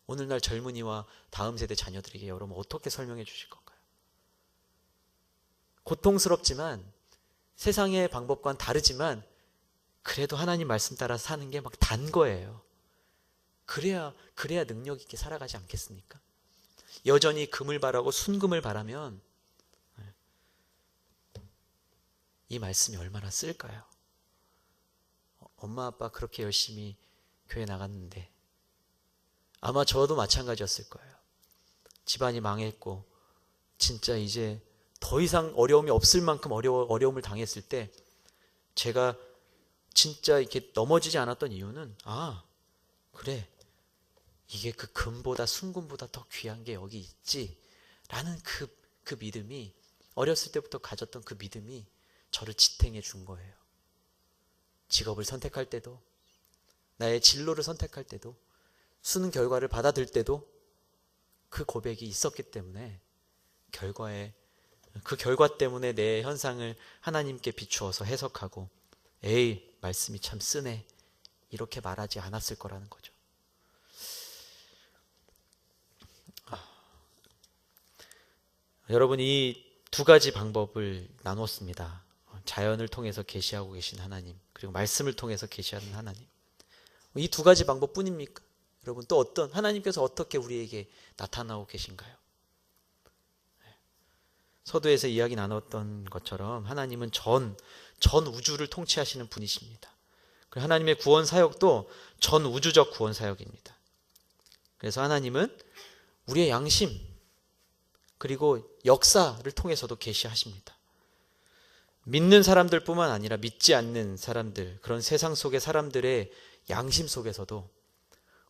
오늘날 젊은이와 다음 세대 자녀들에게 여러분 어떻게 설명해 주실 건가요? 고통스럽지만 세상의 방법과는 다르지만 그래도 하나님 말씀 따라 사는 게 막 단 거예요. 그래야 능력 있게 살아가지 않겠습니까? 여전히 금을 바라고 순금을 바라면 이 말씀이 얼마나 쓸까요? 엄마 아빠 그렇게 열심히 교회 나갔는데 아마 저도 마찬가지였을 거예요. 집안이 망했고 진짜 이제 더 이상 어려움이 없을 만큼 어려움을 당했을 때 제가 진짜 이렇게 넘어지지 않았던 이유는 그래 이게 그 금보다 순금보다 더 귀한 게 여기 있지 라는 그 믿음이, 어렸을 때부터 가졌던 그 믿음이 저를 지탱해 준 거예요. 직업을 선택할 때도, 나의 진로를 선택할 때도, 수능 결과를 받아들 때도 그 고백이 있었기 때문에 그 결과 때문에 내 현상을 하나님께 비추어서 해석하고, 에이, 말씀이 참 쓰네, 이렇게 말하지 않았을 거라는 거죠. 여러분, 이 두 가지 방법을 나눴습니다. 자연을 통해서 계시하고 계신 하나님, 그리고 말씀을 통해서 계시하는 하나님. 이 두 가지 방법뿐입니까? 여러분, 또 하나님께서 어떻게 우리에게 나타나고 계신가요? 서두에서 이야기 나눴던 것처럼 하나님은 전 우주를 통치하시는 분이십니다. 그리고 하나님의 구원 사역도 전 우주적 구원 사역입니다. 그래서 하나님은 우리의 양심, 그리고 역사를 통해서도 계시하십니다. 믿는 사람들뿐만 아니라 믿지 않는 사람들, 그런 세상 속의 사람들의 양심 속에서도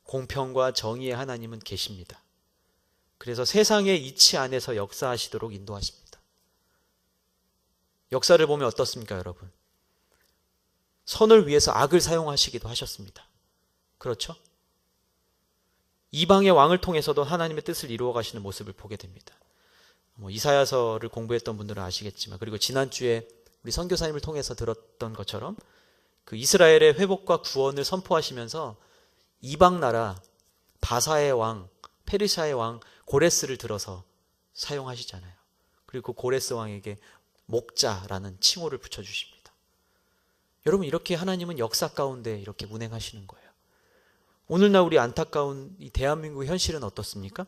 공평과 정의의 하나님은 계십니다. 그래서 세상의 이치 안에서 역사하시도록 인도하십니다. 역사를 보면 어떻습니까, 여러분? 선을 위해서 악을 사용하시기도 하셨습니다. 그렇죠? 이방의 왕을 통해서도 하나님의 뜻을 이루어 가시는 모습을 보게 됩니다. 이사야서를 공부했던 분들은 아시겠지만, 그리고 지난주에 우리 선교사님을 통해서 들었던 것처럼 그 이스라엘의 회복과 구원을 선포하시면서 이방 나라 바사의 왕, 페르시아의 왕 고레스를 들어서 사용하시잖아요. 그리고 고레스 왕에게 목자라는 칭호를 붙여주십니다. 여러분, 이렇게 하나님은 역사 가운데 이렇게 운행하시는 거예요. 오늘날 우리 안타까운 이 대한민국의 현실은 어떻습니까?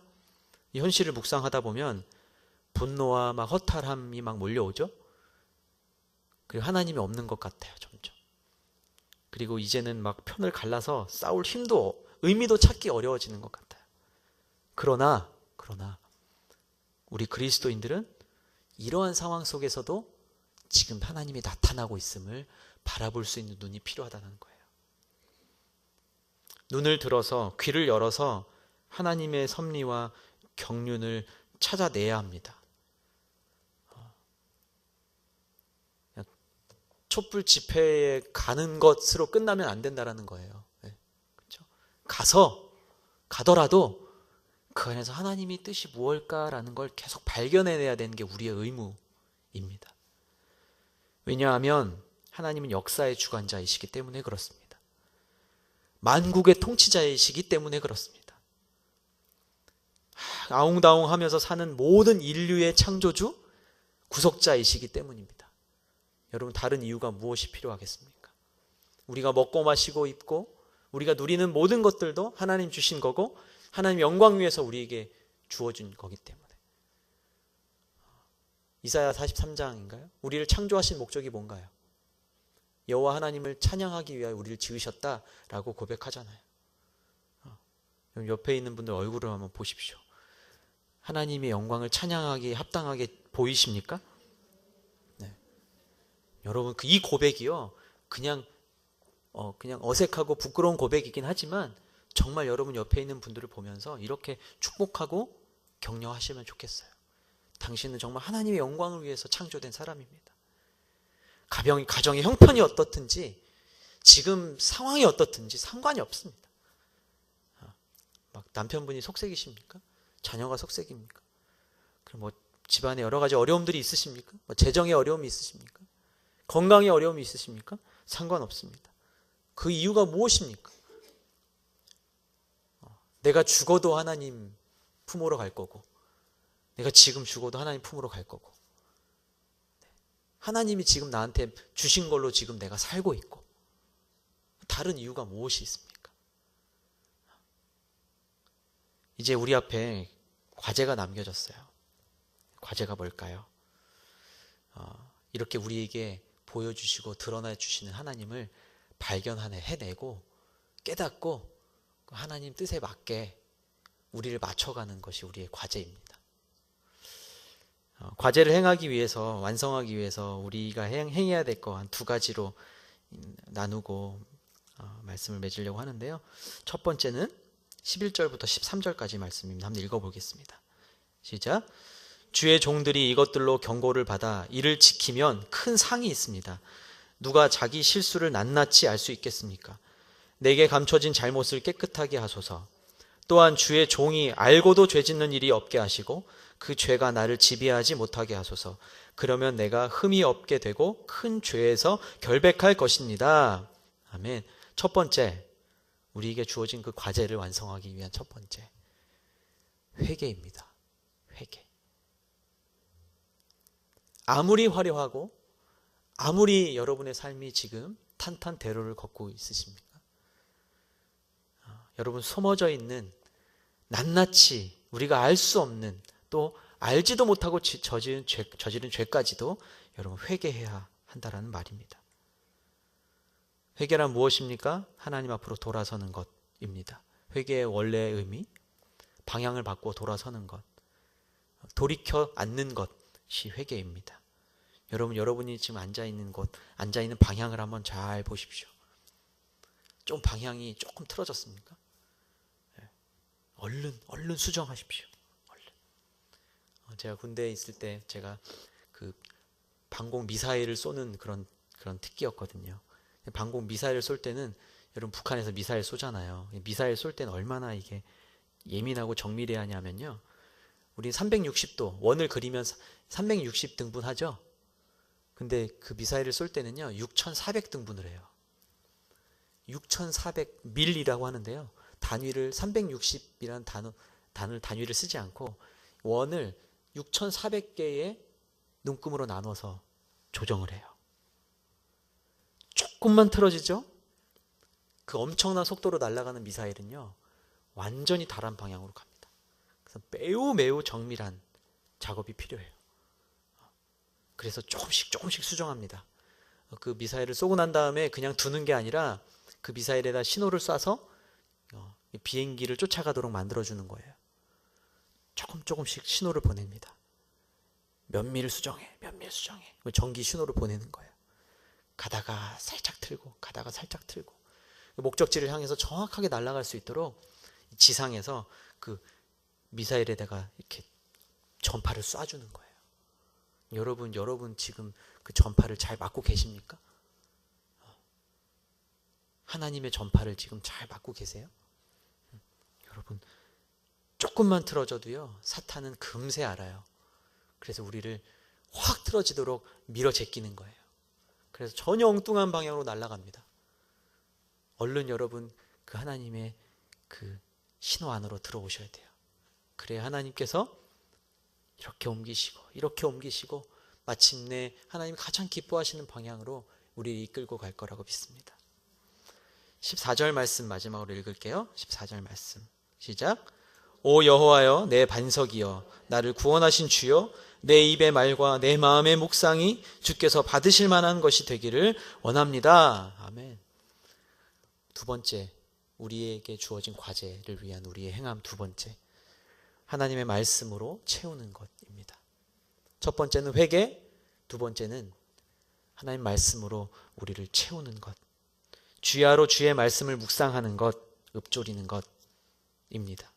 이 현실을 묵상하다 보면 분노와 막 허탈함이 막 몰려오죠. 그리고 하나님이 없는 것 같아요, 점점. 그리고 이제는 막 편을 갈라서 싸울 힘도, 의미도 찾기 어려워지는 것 같아요. 그러나 우리 그리스도인들은 이러한 상황 속에서도 지금 하나님이 나타나고 있음을 바라볼 수 있는 눈이 필요하다는 거예요. 눈을 들어서, 귀를 열어서 하나님의 섭리와 경륜을 찾아내야 합니다. 촛불 집회에 가는 것으로 끝나면 안 된다는 거예요. 네, 그렇죠? 가더라도 그 안에서 하나님의 뜻이 무엇일까라는 걸 계속 발견해내야 되는 게 우리의 의무입니다. 왜냐하면 하나님은 역사의 주관자이시기 때문에 그렇습니다. 만국의 통치자이시기 때문에 그렇습니다. 아웅다웅하면서 사는 모든 인류의 창조주, 구속자이시기 때문입니다. 여러분, 다른 이유가 무엇이 필요하겠습니까? 우리가 먹고 마시고 입고 우리가 누리는 모든 것들도 하나님 주신 거고 하나님 영광 위해서 우리에게 주어진 거기 때문에. 이사야 43장인가요? 우리를 창조하신 목적이 뭔가요? 여호와 하나님을 찬양하기 위하여 우리를 지으셨다라고 고백하잖아요. 옆에 있는 분들 얼굴을 한번 보십시오. 하나님의 영광을 찬양하기에 합당하게 보이십니까? 네. 여러분, 이 고백이요, 그냥 어색하고 부끄러운 고백이긴 하지만 정말 여러분 옆에 있는 분들을 보면서 이렇게 축복하고 격려하시면 좋겠어요. 당신은 정말 하나님의 영광을 위해서 창조된 사람입니다. 가정의 형편이 어떻든지 지금 상황이 어떻든지 상관이 없습니다. 막 남편분이 속색이십니까? 자녀가 속색입니까? 그럼 뭐 집안에 여러 가지 어려움들이 있으십니까? 뭐 재정의 어려움이 있으십니까? 건강의 어려움이 있으십니까? 상관없습니다. 그 이유가 무엇입니까? 내가 죽어도 하나님 품으로 갈 거고, 내가 지금 죽어도 하나님 품으로 갈 거고, 하나님이 지금 나한테 주신 걸로 지금 내가 살고 있고, 다른 이유가 무엇이 있습니까? 이제 우리 앞에 과제가 남겨졌어요. 과제가 뭘까요? 이렇게 우리에게 보여주시고 드러내 주시는 하나님을 발견해내고 깨닫고 하나님 뜻에 맞게 우리를 맞춰가는 것이 우리의 과제입니다. 과제를 행하기 위해서, 완성하기 위해서 우리가 행해야 될 거 한 두 가지로 나누고 말씀을 맺으려고 하는데요. 첫 번째는 11절부터 13절까지 말씀입니다. 한번 읽어보겠습니다. 시작. 주의 종들이 이것들로 경고를 받아 이를 지키면 큰 상이 있습니다. 누가 자기 실수를 낱낱이 알 수 있겠습니까? 내게 감춰진 잘못을 깨끗하게 하소서. 또한 주의 종이 알고도 죄짓는 일이 없게 하시고 그 죄가 나를 지배하지 못하게 하소서. 그러면 내가 흠이 없게 되고 큰 죄에서 결백할 것입니다. 아멘. 첫 번째, 우리에게 주어진 그 과제를 완성하기 위한 첫 번째, 회개입니다. 회개. 아무리 화려하고 아무리 여러분의 삶이 지금 탄탄대로를 걷고 있으십니까? 여러분 숨어져 있는 낱낱이 우리가 알 수 없는 또 알지도 못하고 저지른 죄까지도 여러분 회개해야 한다라는 말입니다. 회개란 무엇입니까? 하나님 앞으로 돌아서는 것입니다. 회개의 원래의 의미, 방향을 바꾸어 돌아서는 것, 돌이켜 앉는 것이 회개입니다. 여러분이 지금 앉아있는 곳, 앉아있는 방향을 한번 잘 보십시오. 좀 방향이 조금 틀어졌습니까? 얼른 수정하십시오. 얼른. 제가 군대에 있을 때 제가 그 방공 미사일을 쏘는 그런 특기였거든요. 방공 미사일을 쏠 때는 여러분 북한에서 미사일 쏘잖아요. 미사일 쏠 때는 얼마나 이게 예민하고 정밀해야 하냐면요. 우리 360도 원을 그리면 360등분 하죠. 근데 그 미사일을 쏠 때는요 6400등분을 해요. 6400밀이라고 하는데요. 단위를 360이라는 단위를 쓰지 않고 원을 6400개의 눈금으로 나눠서 조정을 해요. 조금만 틀어지죠? 그 엄청난 속도로 날아가는 미사일은요 완전히 다른 방향으로 갑니다. 그래서 매우 정밀한 작업이 필요해요. 그래서 조금씩 수정합니다. 그 미사일을 쏘고 난 다음에 그냥 두는 게 아니라 그 미사일에다 신호를 쏴서 비행기를 쫓아가도록 만들어주는 거예요. 조금씩 신호를 보냅니다. 몇 밀 수정해. 전기 신호를 보내는 거예요. 가다가 살짝 틀고 목적지를 향해서 정확하게 날아갈 수 있도록 지상에서 그 미사일에다가 이렇게 전파를 쏴주는 거예요. 여러분 지금 그 전파를 잘 맡고 계십니까? 하나님의 전파를 지금 잘 맡고 계세요? 여러분 조금만 틀어져도요 사탄은 금세 알아요. 그래서 우리를 확 틀어지도록 밀어 제끼는 거예요. 그래서 전혀 엉뚱한 방향으로 날아갑니다. 얼른 여러분 그 하나님의 그 신호 안으로 들어오셔야 돼요. 그래야 하나님께서 이렇게 옮기시고 마침내 하나님이 가장 기뻐하시는 방향으로 우리를 이끌고 갈 거라고 믿습니다. 14절 말씀 마지막으로 읽을게요. 14절 말씀 시작. 오 여호와여 내 반석이여 나를 구원하신 주여 내 입의 말과 내 마음의 묵상이 주께서 받으실 만한 것이 되기를 원합니다. 아멘. 두 번째, 우리에게 주어진 과제를 위한 우리의 행함 두 번째, 하나님의 말씀으로 채우는 것입니다. 첫 번째는 회개, 두 번째는 하나님 말씀으로 우리를 채우는 것, 주야로 주의 말씀을 묵상하는 것, 읊조리는 것입니다.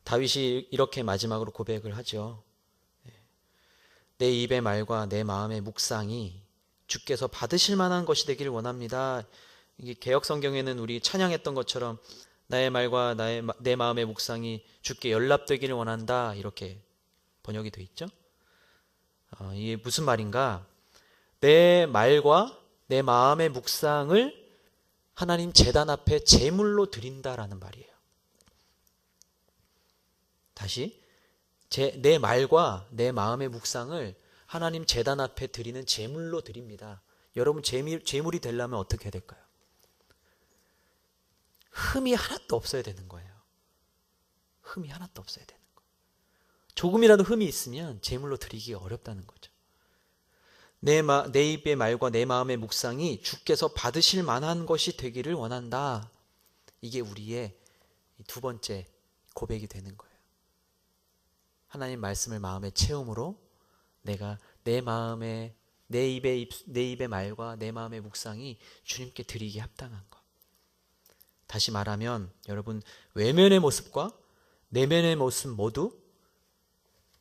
다윗이 이렇게 마지막으로 고백을 하죠. 내 입의 말과 내 마음의 묵상이 주께서 받으실 만한 것이 되기를 원합니다. 이게 개역 성경에는 우리 찬양했던 것처럼 나의 말과 내 마음의 묵상이 주께 연락되기를 원한다 이렇게 번역이 되어 있죠. 이게 무슨 말인가? 내 말과 내 마음의 묵상을 하나님 제단 앞에 제물로 드린다라는 말이에요. 다시 내 말과 내 마음의 묵상을 하나님 제단 앞에 드리는 제물로 드립니다. 여러분 제물이 되려면 어떻게 해야 될까요? 흠이 하나도 없어야 되는 거예요. 흠이 하나도 없어야 되는 거예요. 조금이라도 흠이 있으면 제물로 드리기가 어렵다는 거죠. 내 입의 말과 내 마음의 묵상이 주께서 받으실 만한 것이 되기를 원한다. 이게 우리의 두 번째 고백이 되는 거예요. 하나님 말씀을 마음의 체험으로 내가 내 입의 말과 내 마음의 묵상이 주님께 드리기에 합당한 것. 다시 말하면 여러분 외면의 모습과 내면의 모습 모두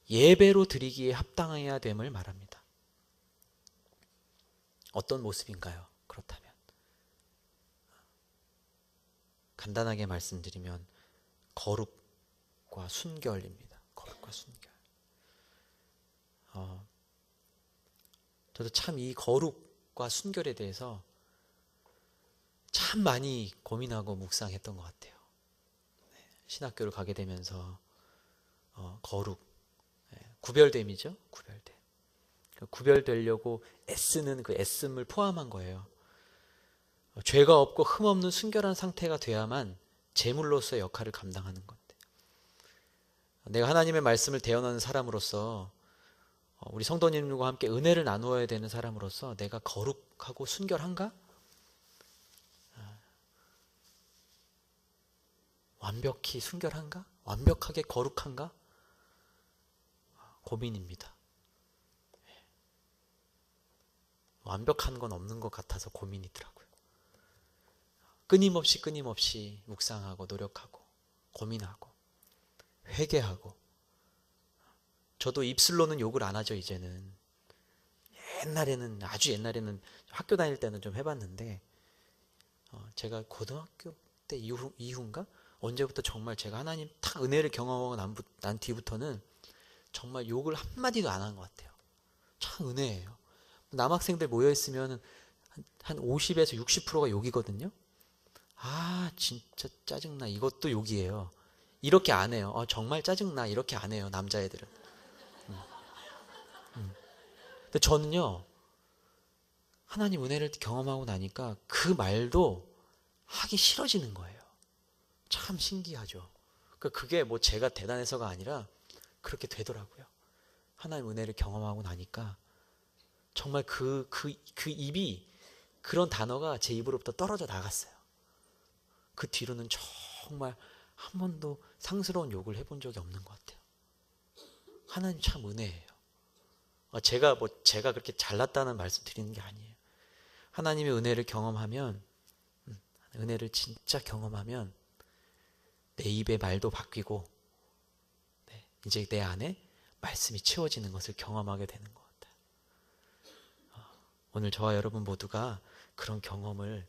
예배로 드리기에 합당해야 됨을 말합니다. 어떤 모습인가요? 그렇다면 간단하게 말씀드리면 거룩과 순결입니다. 거룩과 순결. 저도 참 이 거룩과 순결에 대해서 참 많이 고민하고 묵상했던 것 같아요. 신학교를 가게 되면서 거룩, 구별됨이죠. 구별됨. 구별되려고 애쓰는 그 애씀을 포함한 거예요. 죄가 없고 흠없는 순결한 상태가 돼야만 제물로서의 역할을 감당하는 건데, 내가 하나님의 말씀을 대언하는 사람으로서, 우리 성도님들과 함께 은혜를 나누어야 되는 사람으로서 내가 거룩하고 순결한가? 완벽히 순결한가? 완벽하게 거룩한가? 고민입니다. 완벽한 건 없는 것 같아서 고민이더라고요. 끊임없이 묵상하고 노력하고 고민하고 회개하고. 저도 입술로는 욕을 안 하죠. 이제는. 아주 옛날에는 학교 다닐 때는 좀 해봤는데, 제가 고등학교 때 이후인가? 언제부터 정말 제가 하나님 탁 은혜를 경험하고 난 뒤부터는 정말 욕을 한마디도 안 한 것 같아요. 참 은혜예요. 남학생들 모여있으면 한 50에서 60%가 욕이거든요. 아 진짜 짜증나, 이것도 욕이에요. 이렇게 안 해요. 정말 짜증나, 이렇게 안 해요, 남자애들은. 근데 저는요, 하나님 은혜를 경험하고 나니까 그 말도 하기 싫어지는 거예요. 참 신기하죠. 그게 뭐 제가 대단해서가 아니라 그렇게 되더라고요. 하나님 은혜를 경험하고 나니까 정말 그 입이, 그런 단어가 제 입으로부터 떨어져 나갔어요. 그 뒤로는 정말 한 번도 상스러운 욕을 해본 적이 없는 것 같아요. 하나님 참 은혜예요. 제가 그렇게 잘났다는 말씀 드리는 게 아니에요. 하나님의 은혜를 경험하면, 은혜를 진짜 경험하면 내 입의 말도 바뀌고, 이제 내 안에 말씀이 채워지는 것을 경험하게 되는 것 같아요. 오늘 저와 여러분 모두가 그런 경험을,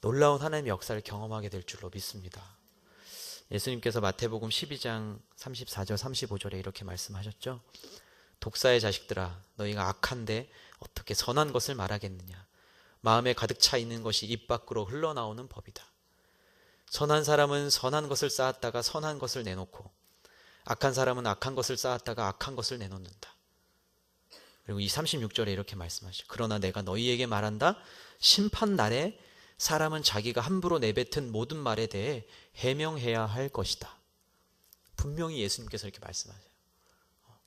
놀라운 하나님의 역사를 경험하게 될 줄로 믿습니다. 예수님께서 마태복음 12장 34절 35절에 이렇게 말씀하셨죠. 독사의 자식들아, 너희가 악한데 어떻게 선한 것을 말하겠느냐. 마음에 가득 차 있는 것이 입 밖으로 흘러나오는 법이다. 선한 사람은 선한 것을 쌓았다가 선한 것을 내놓고, 악한 사람은 악한 것을 쌓았다가 악한 것을 내놓는다. 그리고 이 36절에 이렇게 말씀하시죠. 그러나 내가 너희에게 말한다. 심판 날에 사람은 자기가 함부로 내뱉은 모든 말에 대해 해명해야 할 것이다. 분명히 예수님께서 이렇게 말씀하세요.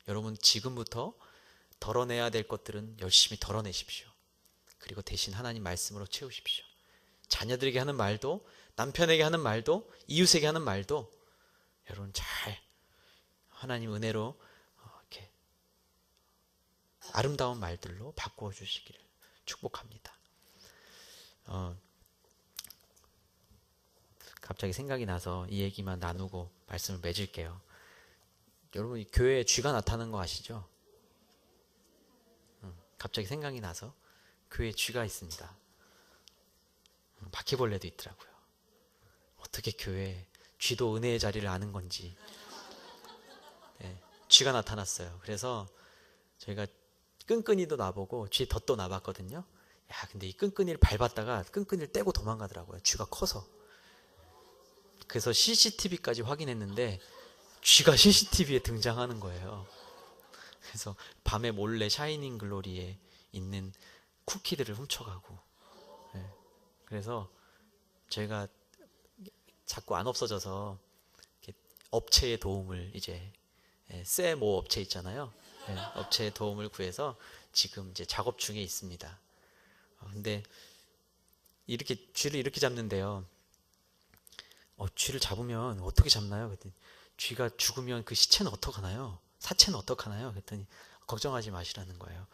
여러분, 지금부터 덜어내야 될 것들은 열심히 덜어내십시오. 그리고 대신 하나님 말씀으로 채우십시오. 자녀들에게 하는 말도, 남편에게 하는 말도, 이웃에게 하는 말도 여러분 잘 하나님 은혜로 이렇게 아름다운 말들로 바꾸어 주시기를 축복합니다. 갑자기 생각이 나서 이 얘기만 나누고 말씀을 맺을게요. 여러분, 교회에 쥐가 나타나는 거 아시죠? 갑자기 생각이 나서 교회에 쥐가 있습니다. 바퀴벌레도 있더라고요. 어떻게 교회에 쥐도 은혜의 자리를 아는 건지. 쥐가 나타났어요. 그래서 저희가 끈끈이도 놔보고 쥐 덫도 놔봤거든요. 야, 근데 이 끈끈이를 밟았다가 끈끈이를 떼고 도망가더라고요. 쥐가 커서. 그래서 CCTV까지 확인했는데 쥐가 CCTV에 등장하는 거예요. 그래서 밤에 몰래 샤이닝 글로리에 있는 쿠키들을 훔쳐가고. 그래서 저희가 자꾸 안 없어져서 업체의 도움을, 이제 쇠모 업체 있잖아요. 업체의 도움을 구해서 지금 이제 작업 중에 있습니다. 근데 이렇게 쥐를 이렇게 잡는데요. 쥐를 잡으면 어떻게 잡나요? 그랬더니 쥐가 죽으면 그 시체는 어떡하나요? 사체는 어떡하나요? 그랬더니 걱정하지 마시라는 거예요.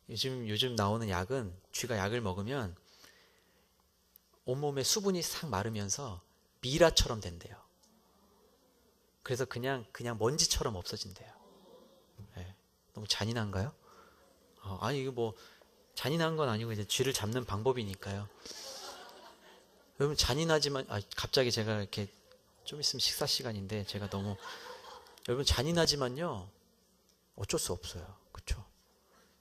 요즘 나오는 약은 쥐가 약을 먹으면 온몸에 수분이 싹 마르면서 미라처럼 된대요. 그래서 그냥 먼지처럼 없어진대요. 예. 너무 잔인한가요? 아니 이거 뭐 잔인한 건 아니고 이제 쥐를 잡는 방법이니까요. 여러분 잔인하지만 갑자기 제가 이렇게 좀 있으면 식사 시간인데 제가 너무 여러분 잔인하지만요 어쩔 수 없어요. 그렇죠?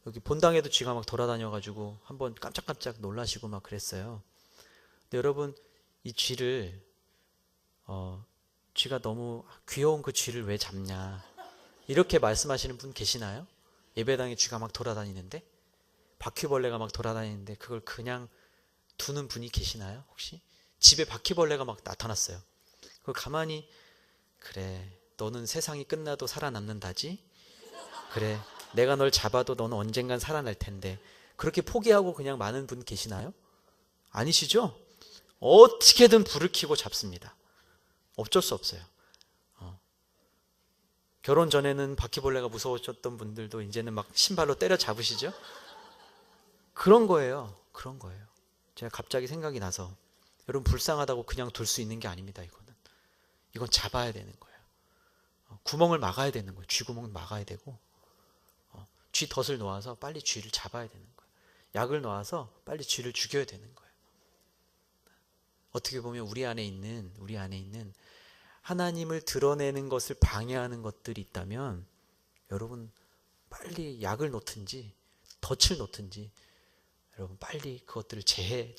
여기 본당에도 쥐가 막 돌아다녀가지고 한번 깜짝깜짝 놀라시고 막 그랬어요. 근데 여러분 이 쥐를 쥐가 너무 귀여운 그 쥐를 왜 잡냐 이렇게 말씀하시는 분 계시나요? 예배당에 쥐가 막 돌아다니는데 바퀴벌레가 막 돌아다니는데 그걸 그냥 두는 분이 계시나요? 혹시? 집에 바퀴벌레가 막 나타났어요. 그걸 가만히 그래 너는 세상이 끝나도 살아남는다지? 그래 내가 널 잡아도 너는 언젠간 살아날 텐데 그렇게 포기하고 그냥 많은 분 계시나요? 아니시죠? 어떻게든 불을 켜고 잡습니다. 어쩔 수 없어요. 결혼 전에는 바퀴벌레가 무서우셨던 분들도 이제는 막 신발로 때려 잡으시죠? 그런 거예요. 그런 거예요. 제가 갑자기 생각이 나서 여러분 불쌍하다고 그냥 둘 수 있는 게 아닙니다. 이건 잡아야 되는 거예요. 구멍을 막아야 되는 거예요. 쥐 구멍을 막아야 되고 쥐 덫을 놓아서 빨리 쥐를 잡아야 되는 거예요. 약을 놓아서 빨리 쥐를 죽여야 되는 거예요. 어떻게 보면 우리 안에 있는 하나님을 드러내는 것을 방해하는 것들이 있다면 여러분 빨리 약을 놓든지 덫을 놓든지 여러분 빨리 그것들을 제해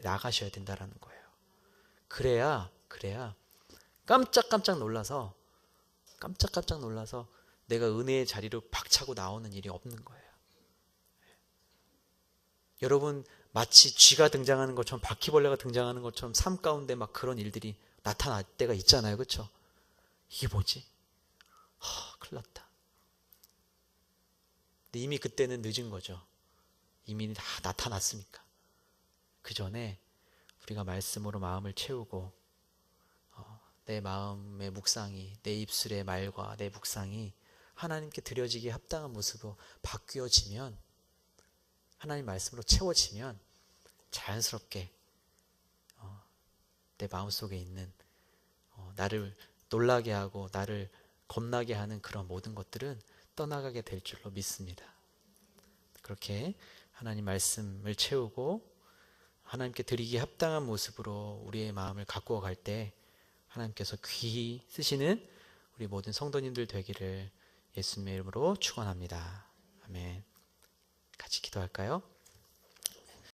나가셔야 된다라는 거예요. 그래야 깜짝깜짝 놀라서 내가 은혜의 자리로 박차고 나오는 일이 없는 거예요. 여러분 마치 쥐가 등장하는 것처럼 바퀴벌레가 등장하는 것처럼 삶 가운데 막 그런 일들이 나타날 때가 있잖아요. 그렇죠? 이게 뭐지? 큰일 났다. 근데 이미 그때는 늦은 거죠. 이미 다 나타났으니까. 그 전에 우리가 말씀으로 마음을 채우고 내 마음의 묵상이 내 입술의 말과 내 묵상이 하나님께 드려지기에 합당한 모습으로 바뀌어지면 하나님 말씀으로 채워지면 자연스럽게 내 마음속에 있는 나를 놀라게 하고 나를 겁나게 하는 그런 모든 것들은 떠나가게 될 줄로 믿습니다. 그렇게 하나님 말씀을 채우고 하나님께 드리기에 합당한 모습으로 우리의 마음을 가꾸어 갈 때 하나님께서 귀히 쓰시는 우리 모든 성도님들 되기를 예수님의 이름으로 축원합니다. 아멘. 같이 기도할까요?